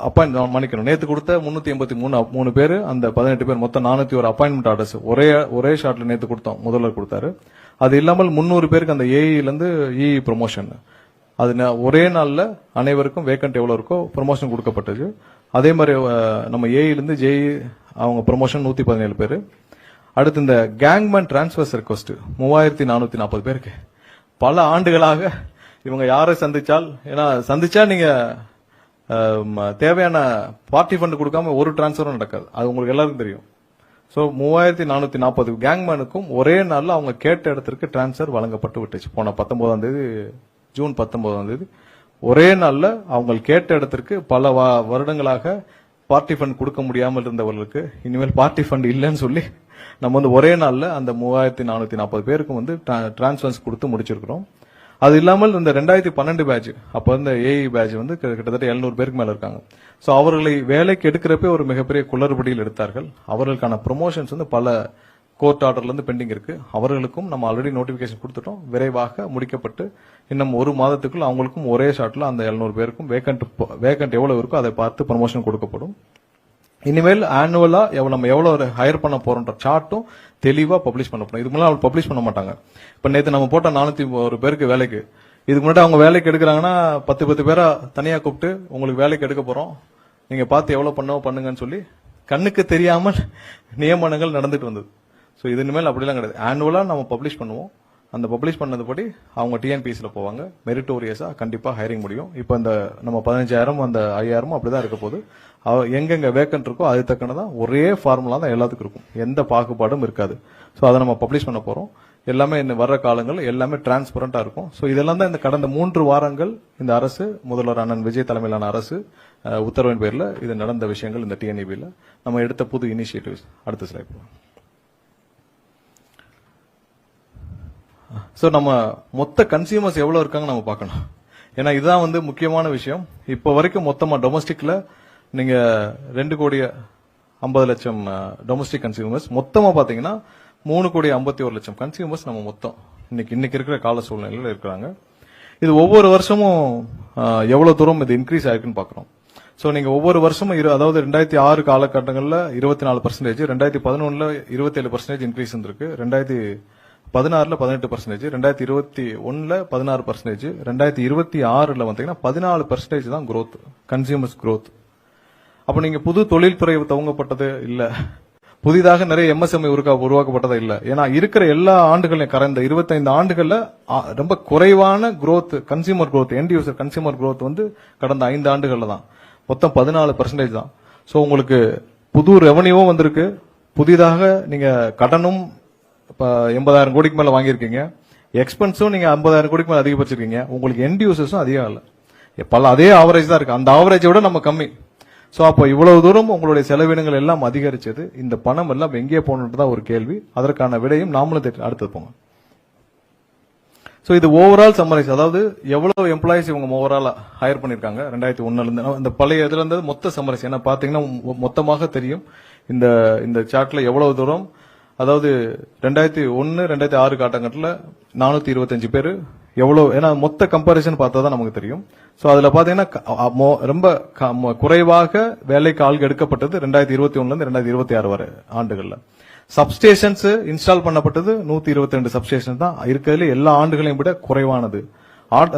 அப்பாயின்ட் பண்ணிக்கணும். நேத்து கொடுத்த 383 பேர், அந்த 18 பேர் மொத்தம் 401 அப்பாயின்மெண்ட் ஆர்டர்ஸ் ஒரே ஷாட்ல நேத்து கொடுத்தோம். முதல்வர் கொடுத்தாரு. அது இல்லாமல் 300 பேருக்கு அந்த ஏஇல இருந்து இஇ ப்ரொமோஷன், அது ஒரே நாள்ல அனைவருக்கும் வேக்கன்ட் எவ்வளவு இருக்கோ ப்ரொமோஷன் கொடுக்கப்பட்டது. அதே மாதிரி நம்ம ஏஇலிருந்து ஜேஇ அவங்க ப்ரொமோஷன் 117 பேர். அடுத்து இந்த கேங்மேன் டிரான்ஸ்பர்ஸ் ரிக்வஸ்ட் 3440 பேருக்கு பல ஆண்டுகளாக இவங்க யாரை சந்திச்சா நீங்க தேவையான பார்ட்டி ஃபண்ட் கொடுக்காம ஒரு டிரான்ஸ்பரும் நடக்காது. அது உங்களுக்கு எல்லாருக்கும் தெரியும். சோ 3440 கேங்மேனுக்கும் ஒரே நாள்ல அவங்க கேட்ட இடத்திற்கு டிரான்ஸ்பர் வழங்கப்பட்டு விட்டுச்சு. போன 19ஆம் தேதி ஜூன் 19ஆம் தேதி ஒரே நாள்ல அவங்க கேட்ட இடத்திற்கு பல வருடங்களாக பார்ட்டி ஃபண்ட் கொடுக்க முடியாமல் இருந்தவர்களுக்கு இனிமேல் பார்ட்டி ஃபண்ட் இல்லைன்னு சொல்லி நம்ம வந்து ஒரே நாள்ல அந்த 3440 பேருக்கும் வந்து டிரான்ஸ்பர்ஸ் கொடுத்து முடிச்சிருக்கிறோம். அது இல்லாமல் இந்த 2012 பேட்ச் அப்ப இந்த ஏஇ பேட்ச் வந்து கிட்டத்தட்ட 700 பேருக்கு மேல இருக்காங்க. சோ அவர்களை வேலைக்கு எடுக்கிறப்ப ஒரு மிகப்பெரிய குளறுபடியில் எடுத்தார்கள். அவர்களுக்கான ப்ரொமோஷன்ஸ் வந்து பல கோர்ட் ஆர்டர்ல இருந்து பெண்டிங் இருக்கு. அவர்களுக்கும் நம்ம ஆல்ரெடி நோட்டிபிகேஷன் கொடுத்துட்டோம். விரைவாக முடிக்கப்பட்டு இன்னும் ஒரு மாதத்துக்குள் அவங்களுக்கும் ஒரே ஷாட்ல அந்த 700 பேருக்கும் வேக்கன்ட் எவ்வளவு இருக்கோ அதை பார்த்து ப்ரமோஷன் கொடுக்கப்படும். இனிமேல் ஆனுவலா நம்ம எவ்வளவு ஹையர் பண்ண போறோம்ன்ற சார்ட்டும் தெளிவா பப்ளிஷ் பண்ணப்படும். இதுக்கு முன்னாடி அவங்க பப்ளிஷ் பண்ண மாட்டாங்க. இப்ப நேத்து நம்ம போட்ட 401 பேருக்கு வேலைக்கு இதுக்கு முன்னாடி அவங்க வேலைக்கு எடுக்கிறாங்கன்னா 10 பேரா தனியா கூப்பிட்டு உங்களுக்கு வேலைக்கு எடுக்க போறோம், நீங்க பார்த்து எவ்வளவு பண்ணுங்கன்னு சொல்லி கண்ணுக்கு தெரியாமல் நியமனங்கள் நடந்துட்டு வந்தது. சோ இது இனிமேல் அப்படிலாம் கிடையாது. ஆனுவலா நம்ம பப்ளிஷ் பண்ணுவோம். அந்த பப்ளிஷ் பண்ணதுபடி அவங்க டிஎன்பிஎஸ்ல போவாங்க. மெரிட்டோரியஸா கண்டிப்பா ஹைரிங் முடியும். இப்ப இந்த நம்ம 15,000 அந்த 5,000 அப்படிதான் இருக்க போகுது. எங்கெங்க வேக்கன்ட் இருக்கோ அது தக்கனதான் ஒரே ஃபார்முலா தான் எல்லாத்துக்கும் இருக்கும். எந்த பாகுபாடும் இருக்காது. சோ அதை நம்ம பப்ளிஷ் பண்ண போறோம். எல்லாமே இந்த வர்ற காலங்கள் எல்லாமே டிரான்ஸ்பரண்டா இருக்கும். சோ இதெல்லாம் தான் இந்த கடந்த 3 வாரங்கள் இந்த அரசு முதல்வர் அண்ணன் விஜய் தலைமையிலான அரசு உத்தரவின் பேர்ல இது நடந்த விஷயங்கள். இந்த டிஎன்இபில நம்ம எடுத்த புது இனிஷியேட்டிவ்ஸ். அடுத்த ஸ்லைட். சோ நம்ம மொத்த கன்சியூமர்ஸ் எவ்வளவு இருக்காங்க நம்ம பார்க்கணும். ஏன்னா இதுதான் வந்து முக்கியமான விஷயம். இப்ப வரைக்கும் மொத்தமா டொமஸ்டிக்ல நீங்க 2,50,00,000 டொமஸ்டிக் கன்சியூமர்ஸ், மொத்தமா பாத்தீங்கன்னா 3,51,00,000 கன்சியூமர்ஸ் நம்ம மொத்தம் இன்னைக்கு இருக்கிற கால சூழ்நிலையில இருக்கிறாங்க. இது ஒவ்வொரு வருஷமும் எவ்வளவு தூரம் இது இன்க்ரீஸ் ஆயிருக்குன்னு பாக்குறோம். சோ நீங்க ஒவ்வொரு வருஷமும் அதாவது 2006 காலகட்டங்கள்ல 24%, 2011 27% இன்க்ரீஸ் இருந்திருக்கு, 2016 18%, 2021 16%, 2026 பாத்தீங்கன்னா 14% தான் growth, கன்சியூமர்ஸ் growth. அப்ப நீங்க புது தொழில்துறை துவங்கப்பட்டது இல்ல, புதிதாக நிறைய எம்எஸ்எம்இ உருவாக்கப்பட்டதா இல்ல. ஏன்னா இருக்கிற எல்லா ஆண்டுகளையும் கடந்த 25 ஆண்டுகள்ல ரொம்ப குறைவான growth, consumer growth, end user consumer growth வந்து கடந்த 5 ஆண்டுகள்ல தான் மொத்தம் 14% தான். சோ உங்களுக்கு புது ரெவன்யூவும் வந்திருக்கு, புதிதாக நீங்க கடனும் 80,000 கோடிக்கு மேல வாங்கியிருக்கீங்க, எக்ஸ்பென்ஸும் நீங்க 50,000 கோடிக்கு மேல அதிகப்படுத்திருக்கீங்க, உங்களுக்கு எண்ட் யூசர்ஸும் அதிகம் இல்ல, அதே ஆவரேஜ் தான் இருக்கு. அந்த ஆவரேஜை விட நம்ம கம்மி. சோ அப்போ இவ்வளவு தூரம் உங்களுடைய செலவினங்கள் எல்லாம் அதிகரிச்சது, இந்த பணம் எல்லாம் எங்கே போகணும்னு தான் ஒரு கேள்வி. அதற்கான விடையும் நாமளும் அடுத்தது போங்க. சோ இது ஓவரால் சம்மரைஸ், அதாவது எவ்வளவு எம்ப்ளாயிஸ் இவங்க ஓவரால் ஹையர் பண்ணிருக்காங்க 2001 இருந்து, இந்த பழைய இதுல இருந்து மொத்த சம்மரைஸ். ஏன்னா பாத்தீங்கன்னா மொத்தமாக தெரியும் இந்த சார்ட்ல எவ்வளவு தூரம், அதாவது 2001 2006 காலகட்டத்தில் 425 பேர் எவ்வளவு, ஏன்னா மொத்த கம்பாரிசன் பார்த்தா தான் நமக்கு தெரியும். சோ அதுல பாத்தீங்கன்னா ரொம்ப குறைவாக வேலைக்கு ஆள்கள் எடுக்கப்பட்டது 2021 இருந்து 2026 வரை ஆண்டுகள்ல. சப்ஸ்டேஷன்ஸ் இன்ஸ்டால் பண்ணப்பட்டது 122 சப்ஸ்டேஷன் தான் இருக்கிறதுல எல்லா ஆண்டுகளையும் விட குறைவானது.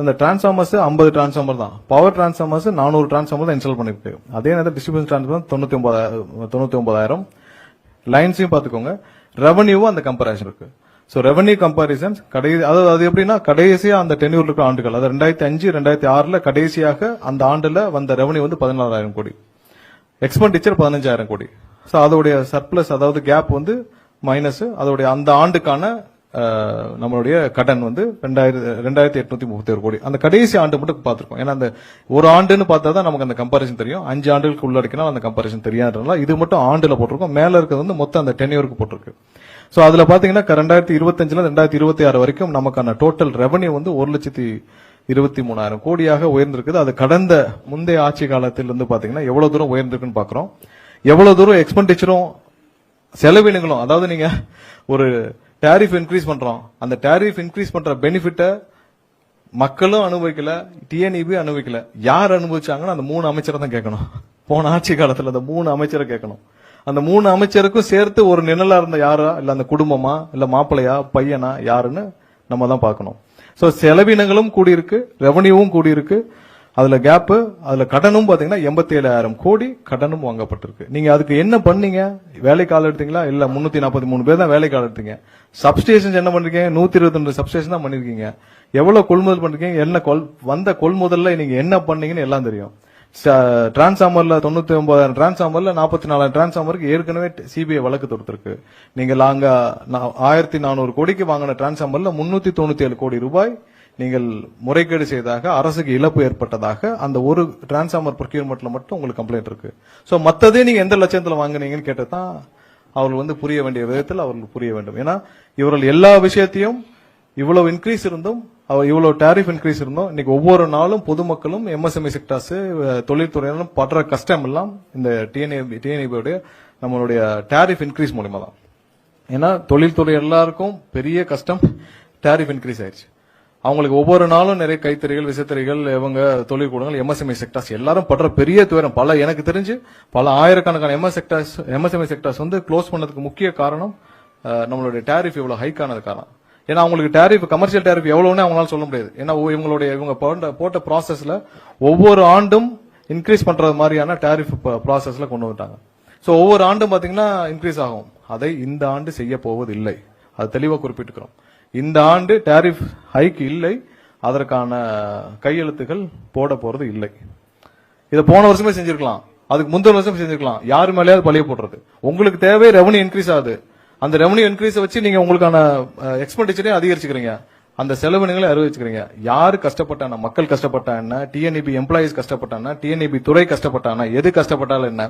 அந்த டிரான்ஸ்பார்மர்ஸ் 50 டிரான்ஸ்பார்மர் தான், பவர் டிரான்ஸ்பார்மர்ஸ் 400 டிரான்ஸ்பார்மர் தான் இன்ஸ்டால் பண்ணிருக்கு. அதே நேரத்தில் டிஸ்ட்ரிபியூஷன் டிரான்ஸ்பார்மர் 99,000 லைன்ஸையும் பாத்துக்கோங்க. ரெவன்யூவும் அந்த கம்பேரிசன் இருக்கு. சோ ரெவன்யூ கம்பாரிசன் அது எப்படின்னா கடைசியா அந்த டென்யூர் இருக்கிற ஆண்டுகள், அதாவது 2005 2006 கடைசியாக அந்த ஆண்டுல வந்த ரெவன்யூ வந்து 16,000 கோடி, எக்ஸ்பெண்டிச்சர் 15,000 கோடி. சோ அதோடைய சர்ப்ளஸ், அதாவது கேப் வந்து மைனஸ், அதோடைய அந்த ஆண்டுக்கான நம்மளுடைய கடன் வந்து 2,831 கோடி. அந்த கடைசி ஆண்டு மட்டும் பார்த்திருக்கோம். ஏன்னா அந்த ஒரு ஆண்டுன்னு பார்த்தா தான் நமக்கு அந்த கம்பாரிசன் தெரியும். 5 ஆண்டுகளுக்கு உள்ளடக்கினா அந்த கம்பாரிசன் தெரியாதுனால இது மட்டும் ஆண்டுல போட்டிருக்கோம். மேல இருக்கிறது வந்து மொத்தம் அந்த டென்யூருக்கு போட்டிருக்கு. சோ அதுல பாத்தீங்கன்னா 2025 2026 வரைக்கும் நமக்கான டோட்டல் ரெவன்யூ வந்து 1,23,000 கோடியாக உயர்ந்திருக்குது. அது கடந்த முந்தைய ஆட்சி காலத்திலிருந்து பாத்தீங்கன்னா எவ்வளவு தூரம் உயர்ந்திருக்குன்னு பாக்குறோம். எவ்வளவு தூரம் எக்ஸ்பெண்டிச்சரும் செலவினங்களும், அதாவது நீங்க ஒரு டாரிஃப் இன்க்ரீஸ் பண்றோம், அந்த டாரிஃப் இன்க்ரீஸ் பண்ற பெனிஃபிட்ட மக்களும் அனுபவிக்கல, டிஎன்இபி அனுபவிக்கல. யார் அனுபவிச்சாங்கன்னா அந்த 3 அமைச்சரை தான் கேட்கணும். போன ஆட்சி காலத்துல அந்த 3 அமைச்சரை கேட்கணும். அந்த 3 அமைச்சருக்கும் சேர்த்து ஒரு நிழலா இருந்த யாரா, இல்ல அந்த குடும்பமா, இல்ல மாப்பிள்ளையா, பையனா, யாருன்னு நம்ம தான் பார்க்கணும். சோ செலவினங்களும் கூடியிருக்கு, ரெவன்யூவும் கூடியிருக்கு. அதுல கேப், அதுல கடனும் பாத்தீங்கன்னா 87,000 கோடி கடனும் வாங்கப்பட்டிருக்கு. நீங்க அதுக்கு என்ன பண்ணீங்க? வேலைக்கு ஆள் எடுத்தீங்களா? இல்ல 343 பேர் தான் வேலைக்கு ஆள் எடுத்தீங்க. சப்ஸ்டேஷன் என்ன பண்றீங்க? 122 சப்ஸ்டேஷன் தான் பண்ணிருக்கீங்க. எவ்வளவு கொள்முதல் பண்றீங்க? என்ன வந்த கொள்முதல்ல நீங்க என்ன பண்ணீங்கன்னு எல்லாம் தெரியும். டிரான்ஸ்பார்மர்ல 99,000 டிரான்ஸ்பார்மர்ல 44,000 டிரான்ஸ்பார்மருக்கு ஏற்கனவே சிபிஐ வழக்கு தொடுத்திருக்கு. நீங்க அங்க 1,400 கோடிக்கு வாங்கின டிரான்ஸ்பார்மர்ல 397 கோடி ரூபாய் நீங்கள் முறைகேடு செய்ததாக, அரசுக்கு இழப்பு ஏற்பட்டதாக அந்த ஒரு டிரான்ஸ்பார்மர் ப்ரொக்யூர்மெண்ட்ல மட்டும் உங்களுக்கு கம்ப்ளைண்ட் இருக்கு. சோ மத்ததே நீங்க எந்த லட்சத்துல வாங்குனீங்கன்னு கேட்டதான் அவர்கள் புரிய வேண்டிய விதத்தில் அவர்கள் புரிய வேண்டும். ஏன்னா இவர்கள் எல்லா விஷயத்தையும் இவ்வளவு இன்க்ரீஸ் இருந்தும், இவ்வளவு டாரிஃப் இன்க்ரீஸ் இருந்தோம், இன்னைக்கு ஒவ்வொரு நாளும் பொதுமக்களும் எம்எஸ்எம்இ செக்டர்ஸ் தொழில்துறையினரும் படுற கஷ்டம் எல்லாம் இந்த டிஎன்ஏபியோட நம்மளுடைய டாரிஃப் இன்க்ரீஸ் மூலமா தான். ஏன்னா தொழில்துறை எல்லாருக்கும் பெரிய கஷ்டம் டாரிஃப் இன்க்ரீஸ் ஆயிடுச்சு. அவங்களுக்கு ஒவ்வொரு நாளும் நிறைய கைத்தறிகள், விசைத்தறிகள், இவங்க தொழிற்கூடங்கள், எம்எஸ்எம்இ செக்டர்ஸ் எல்லாரும் படுற பெரிய துயரம். எனக்கு தெரிஞ்சு பல ஆயிரக்கணக்கான எம்எஸ்எம்இ செக்டர்ஸ் க்ளோஸ் பண்ணதுக்கு முக்கிய காரணம் நம்மளுடைய டாரிஃப் இவ்வளவு ஹைக் ஆனது காரணம். ஏன்னா அவங்களுக்கு டாரிஃப், கமர்ஷியல் டாரிஃப் எவ்வளவுன்னு அவங்களால சொல்ல முடியாது. ஏன்னா இவங்க போட்ட ப்ராசஸ்ல ஒவ்வொரு ஆண்டும் இன்க்ரீஸ் பண்றது மாதிரியான டாரிஃப் ப்ராசஸ்ல கொண்டு வந்துட்டாங்க. சோ ஒவ்வொரு ஆண்டும் பாத்தீங்கன்னா இன்க்ரீஸ் ஆகும். அதை இந்த ஆண்டு செய்ய போவது இல்லை. அது தெளிவா குறிப்பிட்டுக்கிறோம். இந்த ஆண்டு டாரிஃப் ஹைக் இல்லை, அதற்கான கையெழுத்துகள் போட போறது இல்லை. இதை போன வருஷமே செஞ்சிருக்கலாம், அதுக்கு முந்தின வருஷம் செஞ்சிருக்கலாம். யாரு மேலேயாவது பழிய போடுறது. உங்களுக்கு தேவை ரெவன்யூ இன்க்ரீஸ் ஆகுது, அந்த ரெவன்யூ இன்க்ரீஸ் வச்சு நீங்க உங்களுக்கான எக்ஸ்பெண்டிச்சரையும் அதிகரிச்சுக்கிறீங்க, அந்த செலவினங்களை அறிவிச்சுக்கிறீங்க. யாரு கஷ்டப்பட்டான? மக்கள் கஷ்டப்பட்டான, டிஎன்இபி எம்ப்ளாயிஸ் கஷ்டப்பட்டான, டிஎன்இபி துறை கஷ்டப்பட்டான, எது கஷ்டப்பட்டாலும் என்ன,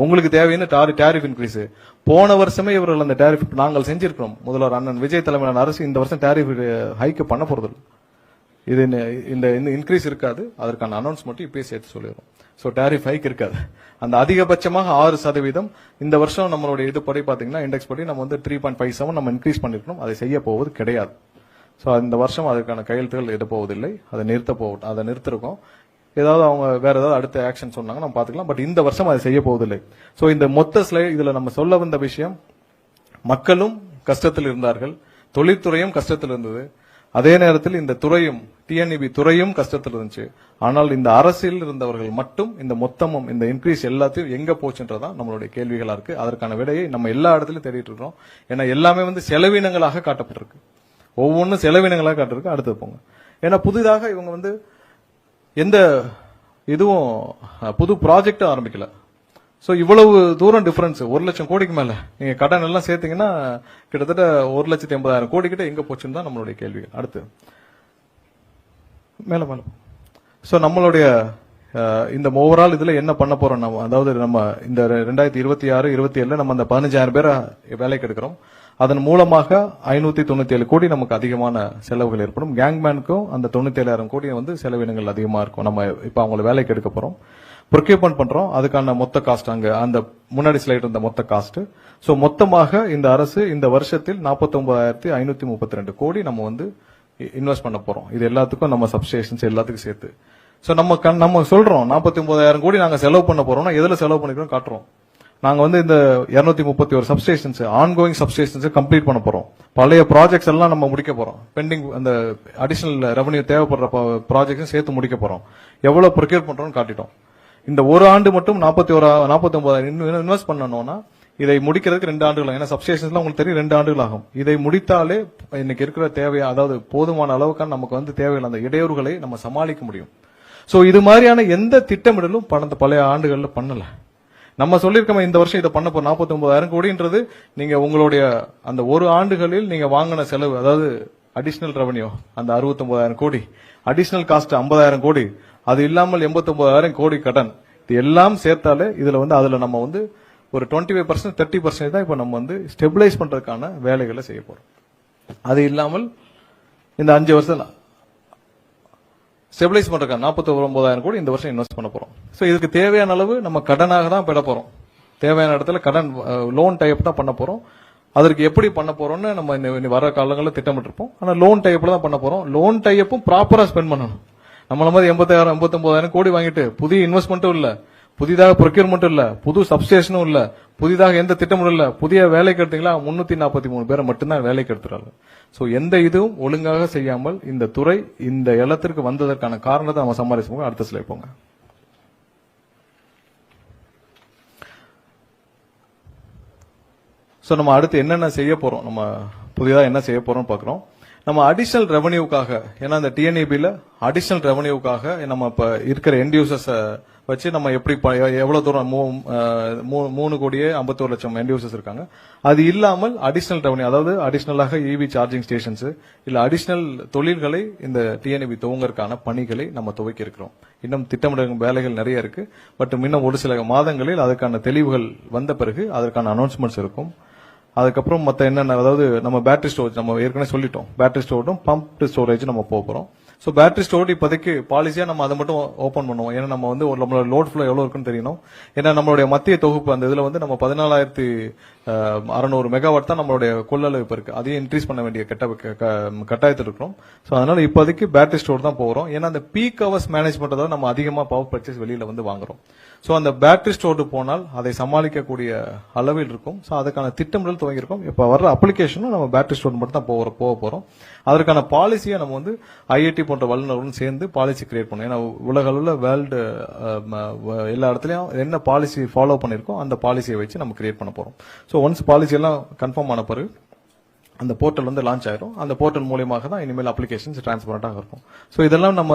உங்களுக்கு தேவைன்னு டாரிஃப் இன்க்ரீஸ். போன வருஷமே இவர்கள் அந்த டாரிஃப் நாங்கள் செஞ்சிருக்கிறோம். முதல்வர் அண்ணன் விஜய் தலைமையிலான அரசு இந்த வருஷம் டாரிஃப் ஹைக் பண்ண போறது. இது இந்த இன்க்ரீஸ் இருக்காது, அதற்கான அனௌன்ஸ்மெண்ட் இப்பயே சேர்த்து சொல்லிடுறோம். சோ டாரிஃப் ஹைக் இருக்காது. அந்த அதிகபட்சமாக 6% இந்த வருஷம் நம்மளுடைய இது படி பாத்தீங்கன்னா இண்டெக்ஸ் படி நம்ம 3.57 நம்ம இன்க்ரீஸ் பண்ணிருக்கணும். அதை செய்ய போவது கிடையாது. சோ இந்த வருஷம் அதற்கான கையெழுத்துகள் எட்ட போவதில்லை, அதை நிறுத்திருக்கோம். ஏதாவது அவங்க வேற ஏதாவது அடுத்த ஆக்ஷன் சொன்னாங்க நம்ம பாத்துக்கலாம். பட் இந்த வருஷம் அதை செய்ய போவதில்லை. சோ இந்த மொத்த ஸ்லைட் இதுல நம்ம சொல்ல வந்த விஷயம், மக்களும் கஷ்டத்தில் இருந்தார்கள், தொழில்துறையும் கஷ்டத்தில் இருந்தது, அதே நேரத்தில் இந்த துறையும் டிஎன்இபி துறையும் கஷ்டத்தில் இருந்துச்சு. ஆனால் இந்த அரசியல் இருந்தவர்கள் மட்டும் இந்த மொத்தமும் இந்த இன்க்ரீஸ் எல்லாத்தையும் எங்க போச்சுன்றதான் நம்மளுடைய கேள்விகளா இருக்கு. அதற்கான விடையை நம்ம எல்லா இடத்துலயும் தேடிட்டு இருக்கோம். ஏன்னா எல்லாமே செலவினங்களாக காட்டப்பட்டிருக்கு, ஒவ்வொன்றும் செலவினங்களாக காட்டிருக்கு. அடுத்து போங்க. ஏன்னா புதிதாக இவங்க எந்த இதுவும் புது ப்ராஜெக்டும் ஆரம்பிக்கல. சோ இவ்வளவு தூரம் டிஃபரன்ஸ், 1 லட்சம் கோடிக்கு மேல நீங்க கடன் எல்லாம் சேர்த்தீங்கன்னா கிட்டத்தட்ட 1,80,000 கோடி கிட்ட எங்க போச்சுன்னு தான் நம்மளுடைய கேள்வி. அடுத்து மேல. சோ நம்மளுடைய இந்த ஓவரால் இதுல என்ன பண்ண போறோம் நம்ம, அதாவது நம்ம இந்த 2026-27 நம்ம அந்த 15,000 பேரை வேலைக்கு எடுக்கிறோம். அதன் மூலமாக 597 கோடி நமக்கு அதிகமான செலவுகள் ஏற்படும். கேங்மேனுக்கும் அந்த 97,000 கோடி செலவினங்கள் அதிகமா இருக்கும். நம்ம இப்ப அவங்களை வேலைக்கு எடுக்க போறோம், ப்ரொக்யூர்மெண்ட் பண்றோம், அதுக்கான மொத்த காஸ்ட் அங்க அந்த முன்னாடி ஸ்லைட் இருந்த மொத்த காஸ்ட். சோ மொத்தமாக இந்த அரசு இந்த வருஷத்தில் 49,532 கோடி நம்ம இன்வெஸ்ட் பண்ண போறோம். இது எல்லாத்துக்கும் நம்ம சப்ஸ்டேஷன்ஸ் எல்லாத்துக்கும் சேர்த்து. சோ நம்ம சொல்றோம் 49,000 கோடி நாங்க செலவு பண்ண போறோம்னா எதுல செலவு பண்ணிக்கிறோம் காட்டுறோம். நாங்க இந்த 231 சப்ஸ்டேஷன்ஸ் ஆன்கோயிங் சப்ஸ்டேஷன்ஸ் கம்ப்ளீட் பண்ண போறோம். பழைய ப்ராஜெக்ட்ஸ் எல்லாம் நம்ம முடிக்க போறோம். பெண்டிங் அந்த அடிஷனல் ரெவன்யூ தேவைப்படுற ப்ராஜெக்ட்ஸ் சேர்த்து முடிக்க போறோம். எவ்வளவு ப்ரொக்யூர் பண்றோம்னு காட்டிட்டோம். இந்த ஒரு ஆண்டு மட்டும் 49,000 இன்வெஸ்ட் பண்ணணும்னா இதை முடிக்கிறதுக்கு 2 ஆண்டுகள். ஏன்னா சப்ஸ்டேஷன்ஸ்லாம் உங்களுக்கு தெரியும் 2 ஆண்டுகள் ஆகும். இதை முடித்தாலே இன்னைக்கு இருக்கிற தேவையா, அதாவது போதுமான அளவுக்கான நமக்கு தேவையான அந்த இடையூறுகளை நம்ம சமாளிக்க முடியும். சோ இது மாதிரியான எந்த திட்டமிடலும் பழைய ஆண்டுகள்ல பண்ணல. நம்ம சொல்லிருக்கோம் இந்த வருஷம் இதை பண்ண போறோம். 49,000 கோடின்றது நீங்க உங்களுடைய அந்த ஒரு ஆண்டுகளில் நீங்க வாங்கின செலவு, அதாவது அடிஷனல் ரெவன்யூ அந்த 69,000 கோடி, அடிஷனல் காஸ்ட் 50,000 கோடி, அது இல்லாமல் 89,000 கோடி கடன், இது எல்லாம் சேர்த்தாலே இதுல அதுல நம்ம ஒரு 25% 30% தான் இப்ப நம்ம ஸ்டெபிலைஸ் பண்றதுக்கான வேலைகளை செய்ய போறோம். அது இல்லாமல் இந்த 5 வருஷம் ஸ்டெபிலைஸ் பண்றதுக்கான 49,000 கோடி இந்த வருஷம் இன்வெஸ்ட் பண்ண போறோம். சோ இதுக்கு தேவையான அளவு நம்ம கடனாக தான் பெற போறோம். தேவையான இடத்துல கடன் லோன் டைப் தான் பண்ண போறோம். அதற்கு எப்படி பண்ண போறோம்னு நம்ம வர காலங்களில் திட்டமிட்டிருப்போம். ஆனா லோன் டைப்ல தான் பண்ண போறோம். லோன் டைப்பும் ப்ராப்பரா ஸ்பெண்ட் பண்ணணும். நம்மள மாதிரி 80,000 89,000 கோடி வாங்கிட்டு புதிய இன்வெஸ்ட்மெண்ட்டும் இல்ல, புதிதாக ப்ரொக்யூர்மெண்ட் இல்ல, புது சப்ஸ்டேஷனும் இல்ல, புதிதாக எந்த திட்டமும் இல்ல. புதிய வேலைக்கு எடுத்தீங்களா 343 பேரை மட்டும்தான் வேலைக்கு எடுத்துறாங்க. சோ எந்த இதுவும் ஒழுங்காக செய்யாமல் இந்த துறை இந்த இடத்திற்கு வந்ததற்கான காரணத்தை நம்ம சமாளிச்சுக்கோங்க. அடுத்த ஸ்லைட் போங்க. சோ நம்ம அடுத்து என்னென்ன செய்ய போறோம், நம்ம புதிதாக என்ன செய்ய போறோம் பாக்குறோம். நம்ம அடிஷனல் ரெவன்யூக்காக, ஏன்னா இந்த டிஎன்இபில அடிஷனல் ரெவன்யூக்காக நம்ம இப்ப இருக்கிற எண்ட் யூசர்ஸ் வச்சு நம்ம எப்படி எவ்வளவு தூரம் 3,51,00,000 எண்ட் யூசர்ஸ் இருக்காங்க. அது இல்லாமல் அடிஷனல் ரெவன்யூ, அதாவது அடிஷனலாக இவி சார்ஜிங் ஸ்டேஷன்ஸ் இல்ல அடிஷனல் தொழில்களை இந்த டிஎன்இபி துவங்கறதுக்கான பணிகளை நம்ம துவக்கி இருக்கிறோம். இன்னும் திட்டமிடும் வேலைகள் நிறைய இருக்கு. பட் இன்னும் ஒரு சில மாதங்களில் அதுக்கான தெளிவுகள் வந்த பிறகு அதற்கான அனௌன்ஸ்மெண்ட்ஸ் இருக்கும். அதுக்கப்புறம் மத்த என்னென்ன, அதாவது நம்ம பேட்டரி ஸ்டோரேஜ் நம்ம ஏற்கனவே சொல்லிட்டோம். பேட்டரி ஸ்டோரேஜும் பம்ப் ஸ்டோரேஜ் நம்ம போறோம். சோ பேட்டரி ஸ்டோரேஜ் இப்போதைக்கு பாலிசியா நம்ம அதை மட்டும் ஓபன் பண்ணுவோம். ஏன்னா நம்ம வந்து நம்மளோட லோட் ஃப்ளோ எவ்வளவு இருக்குன்னு தெரியணும். ஏன்னா நம்மளுடைய மத்திய தொகுப்பு அந்த இதுல வந்து நம்ம 14,600 மெகாவாட் தான் நம்மளுடைய கொள்ளளவு இப்ப இருக்கு. அதையும் இன்க்ரீஸ் பண்ண வேண்டிய கட்டாயத்தில் இருக்கிறோம். சோ அதனால இப்போதைக்கு பேட்டரி ஸ்டோர் தான் போறோம். ஏன்னா அந்த பீக் ஹவர்ஸ் மேனேஜ்மெண்ட் தான் நம்ம அதிகமா பவர் பர்ச்சேஸ் வெளியில வந்து வாங்குறோம். சோ அந்த பேட்டரி ஸ்டோர்டு போனால் அதை சமாளிக்கக்கூடிய அளவில் இருக்கும். சோ அதுக்கான திட்டமிடல் துவங்கியிருக்கோம். இப்ப வர்ற அப்ளிகேஷனும் நம்ம பேட்டரி ஸ்டோர் மட்டும் தான் போக போறோம். அதற்கான பாலிசியை நம்ம வந்து ஐஐடி போன்ற வல்லுநர்களும் சேர்ந்து பாலிசி கிரியேட் பண்ணுவோம். ஏன்னா உலக அளவுல வேர்ல்டு எல்லா இடத்துலயும் என்ன பாலிசி ஃபாலோ பண்ணிருக்கோம் அந்த பாலிசியை வச்சு நம்ம கிரியேட் பண்ண போறோம். சோ ஒன்ஸ் பாலிசி எல்லாம் கன்ஃபார்ம் ஆன பிறகு அந்த போர்ட்டல் வந்து லான்ச் ஆயிரும். அந்த போர்ட்டல் மூலமாக தான் இனிமேல் அப்ளிகேஷன்ஸ் டிரான்ஸ்பரண்டாக இருக்கும். சோ இதெல்லாம் நம்ம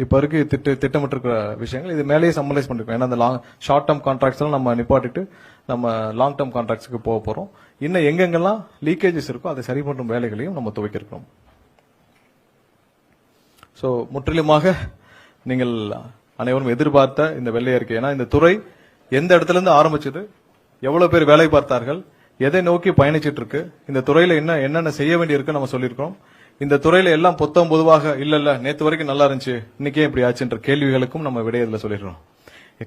இப்ப இருக்கு திட்டமிட்டு இருக்கிற விஷயங்கள். இது மேலேயே சம்மரைஸ் பண்ணிருக்கோம். ஏன்னா அந்த ஷார்ட் டேர்ம் கான்ட்ராக்ட்ஸ் எல்லாம் நம்ம நிப்பாட்டிட்டு நம்ம லாங் டேர்ம் கான்ட்ராக்ட்ஸ்க்கு போக போறோம். இன்னும் எங்கெங்கெல்லாம் லீக்கேஜஸ் இருக்கோ அதை சரி பண்ணும் வேலைகளையும் நம்ம துவக்கிருக்கோம். சோ முற்றிலுமாக நீங்கள் அனைவரும் எதிர்பார்த்த இந்த வெள்ளை அறிக்கை. ஏன்னா இந்த துறை எந்த இடத்துல இருந்து ஆரம்பிச்சது, எவ்வளவு பேர் வேலை பார்த்தார்கள், எதை நோக்கி பயணிச்சிட்டு இருக்கு, இந்த துறையில என்னென்ன செய்ய வேண்டியிருக்கு நம்ம சொல்லியிருக்கோம். இந்த துறையில எல்லாம் பொதுவாக இல்ல நேத்து வரைக்கும் நல்லா இருந்துச்சு இன்னைக்கே இப்படி ஆச்சுன்ற கேள்விகளுக்கும் நம்ம விடையதுல சொல்லிடுறோம்.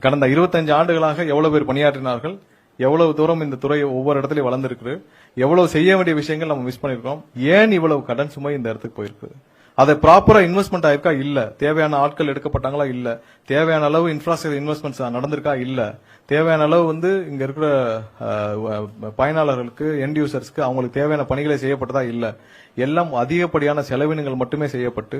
கடந்த 25 ஆண்டுகளாக எவ்வளவு பேர் பணியாற்றினார்கள், எவ்வளவு தூரம் இந்த துறை ஒவ்வொரு இடத்துலயும் வளர்ந்திருக்கு, எவ்வளவு செய்ய வேண்டிய விஷயங்கள் நம்ம மிஸ் பண்ணிருக்கோம், ஏன் இவ்வளவு கடன் சுமை இந்த இடத்துக்கு போயிருக்கு, அதை ப்ராப்பரா இன்வெஸ்ட்மெண்ட் ஆயிருக்கா இல்ல, தேவையான ஆட்கள் எடுக்கப்பட்டாங்களா இல்ல, தேவையான அளவு இன்ஃப்ராஸ்ட்ரக்சர் இன்வெஸ்ட்மெண்ட்ஸ் நடந்திருக்கா இல்ல, தேவையான அளவு வந்து இங்க இருக்கிற பயனாளர்களுக்கு எண்ட் யூசர்ஸ்க்கு அவங்களுக்கு தேவையான பணிகளை செய்யப்பட்டதா இல்ல, எல்லாம் அதிகப்படியான செலவினங்கள் மட்டுமே செய்யப்பட்டு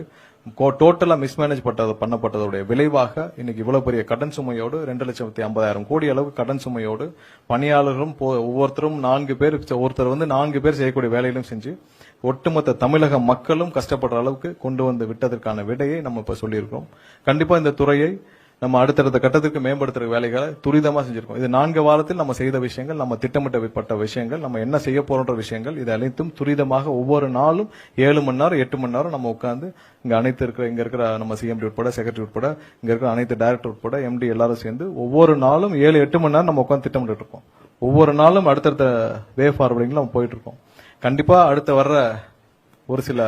டோட்டலா மிஸ்மேனேஜ் பண்ணப்பட்டதோட விளைவாக இன்னைக்கு இவ்வளவு பெரிய கடன் சுமையோடு 2,50,000 கோடி அளவு கடன் சுமையோடு பணியாளர்களும் ஒவ்வொருத்தரும் 4 பேர், ஒருத்தர் வந்து 4 பேர் செய்யக்கூடிய வேலையிலும் செஞ்சு ஒட்டுமொத்த தமிழக மக்களும் கஷ்டப்படுற அளவுக்கு கொண்டு வந்து விட்டதற்கான விடையை நம்ம இப்ப சொல்லியிருக்கோம். கண்டிப்பா இந்த துறையை நம்ம அடுத்தடுத்த கட்டத்திற்கு மேம்படுத்துற வேலைகளை துரிதமா செஞ்சிருக்கோம். இது 4 வாரத்தில் நம்ம செய்த விஷயங்கள், நம்ம திட்டமிட்டப்பட்ட விஷயங்கள், நம்ம என்ன செய்ய போறோன்ற விஷயங்கள், இது அனைத்தும் துரிதமாக ஒவ்வொரு நாளும் 7 மணி நேரம் 8 மணி நேரம் நம்ம உட்கார்ந்து இங்க இருக்கிற நம்ம சிஎம்டி உட்பட செக்ரட்டரி உட்பட இங்க இருக்கிற அனைத்து டைரக்டர் உட்பட எம்டி எல்லாரும் சேர்ந்து ஒவ்வொரு நாளும் 7-8 மணி நேரம் நம்ம உட்கார்ந்து திட்டமிட்டு இருக்கோம். ஒவ்வொரு நாளும் அடுத்தடுத்த வே ஃபார்வர்டிங்ல நம்ம போயிட்டு இருக்கோம். கண்டிப்பா அடுத்த வர்ற ஒரு சில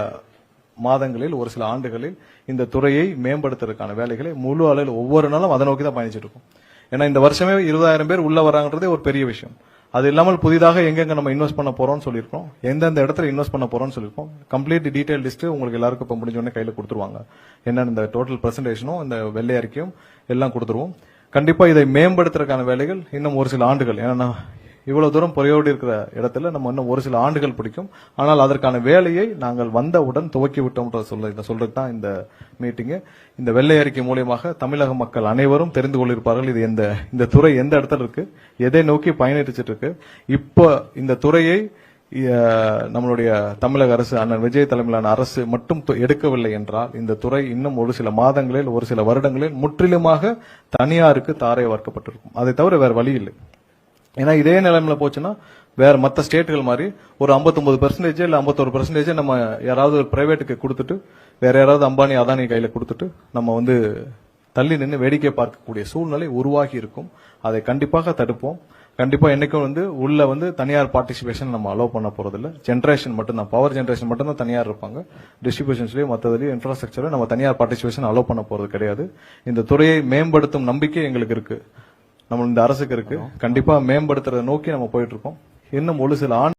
மாதங்களில் ஒரு சில ஆண்டுகளில் இந்த துறையை மேம்படுத்துறதுக்கான வேலைகளை முழு அளவில் ஒவ்வொரு நாளும் அதை நோக்கி தான் பயணிச்சிட்டு இருக்கும். ஏன்னா இந்த வருஷமே 20,000 பேர் உள்ள வராங்கன்றதே ஒரு பெரிய விஷயம். அது இல்லாமல் புதிதாக எங்கெங்க நம்ம இன்வெஸ்ட் பண்ண போறோம்னு சொல்லியிருக்கோம், எந்தெந்த இடத்துல இன்வெஸ்ட் பண்ண போறோம்னு சொல்லியிருக்கோம். கம்ப்ளீட் டீடைல் லிஸ்ட் உங்களுக்கு எல்லாருக்கும் இப்ப முடிஞ்ச உடனே கையில கொடுத்துருவாங்க. என்னன்னு இந்த டோட்டல் பிரசன்டேஷனும் இந்த வெள்ளை அறிக்கையும் எல்லாம் கொடுத்துருவோம். கண்டிப்பா இதை மேம்படுத்துறதுக்கான வேலைகள் இன்னும் ஒரு சில ஆண்டுகள், ஏன்னா இவ்வளவு தூரம் பொறையோடு இருக்கிற இடத்துல நம்ம இன்னும் ஒரு சில ஆண்டுகள் பிடிக்கும். ஆனால் அதற்கான வேலையை நாங்கள் வந்தவுடன் துவக்கி விட்டோம் சொல்றது தான் இந்த மீட்டிங். இந்த வெள்ளை அறிக்கை மூலமாக தமிழக மக்கள் அனைவரும் தெரிந்து கொள்ளிருப்பார்கள் இது இந்த துறை எந்த இடத்துல இருக்கு, எதை நோக்கி பயணிச்சிட்டு இருக்கு. இப்போ இந்த துறையை நம்மளுடைய தமிழக அரசு அண்ணன் விஜய் தலைமையிலான அரசு மட்டும் எடுக்கவில்லை என்றால் இந்த துறை இன்னும் ஒரு சில மாதங்களில் ஒரு சில வருடங்களில் முற்றிலுமாக தனியாருக்கு தாரை வார்க்கப்பட்டிருக்கும். அதை தவிர வேற வழி இல்லை. ஏன்னா இதே நிலைமையில போச்சுன்னா வேற மற்ற ஸ்டேட்டுகள் மாதிரி ஒரு 59% இல்ல 51% நம்ம யாராவது ஒரு பிரைவேட்டுக்கு கொடுத்துட்டு வேற யாராவது அம்பானி அதானி கையில கொடுத்துட்டு நம்ம வந்து தள்ளி நின்று வேடிக்கை பார்க்கக்கூடிய சூழ்நிலை உருவாகி இருக்கும். அதை கண்டிப்பாக தடுப்போம். கண்டிப்பா என்னைக்கும் வந்து உள்ள வந்து தனியார் பார்ட்டிசிபேஷன் நம்ம அலோவ் பண்ண போறதில்ல. ஜெனரேஷன் மட்டும் தான், பவர் ஜெனரேஷன் மட்டும் தான் தனியார் இருப்பாங்க. டிஸ்ட்ரிபியூஷன்ஸ்லயும் மற்றதுலயும் இன்ஃப்ராஸ்ட்ரக்சர் நம்ம தனியார் பார்ட்டிசிபேஷன் அலோவ் பண்ண போறது கிடையாது. இந்த துறையை மேம்படுத்தும் நம்பிக்கை எங்களுக்கு இருக்கு, நம்ம இந்த அரசுக்கு இருக்கு. கண்டிப்பா மேம்படுத்துறதை நோக்கி நம்ம போயிட்டு இருக்கோம். இன்னும் ஒரு சில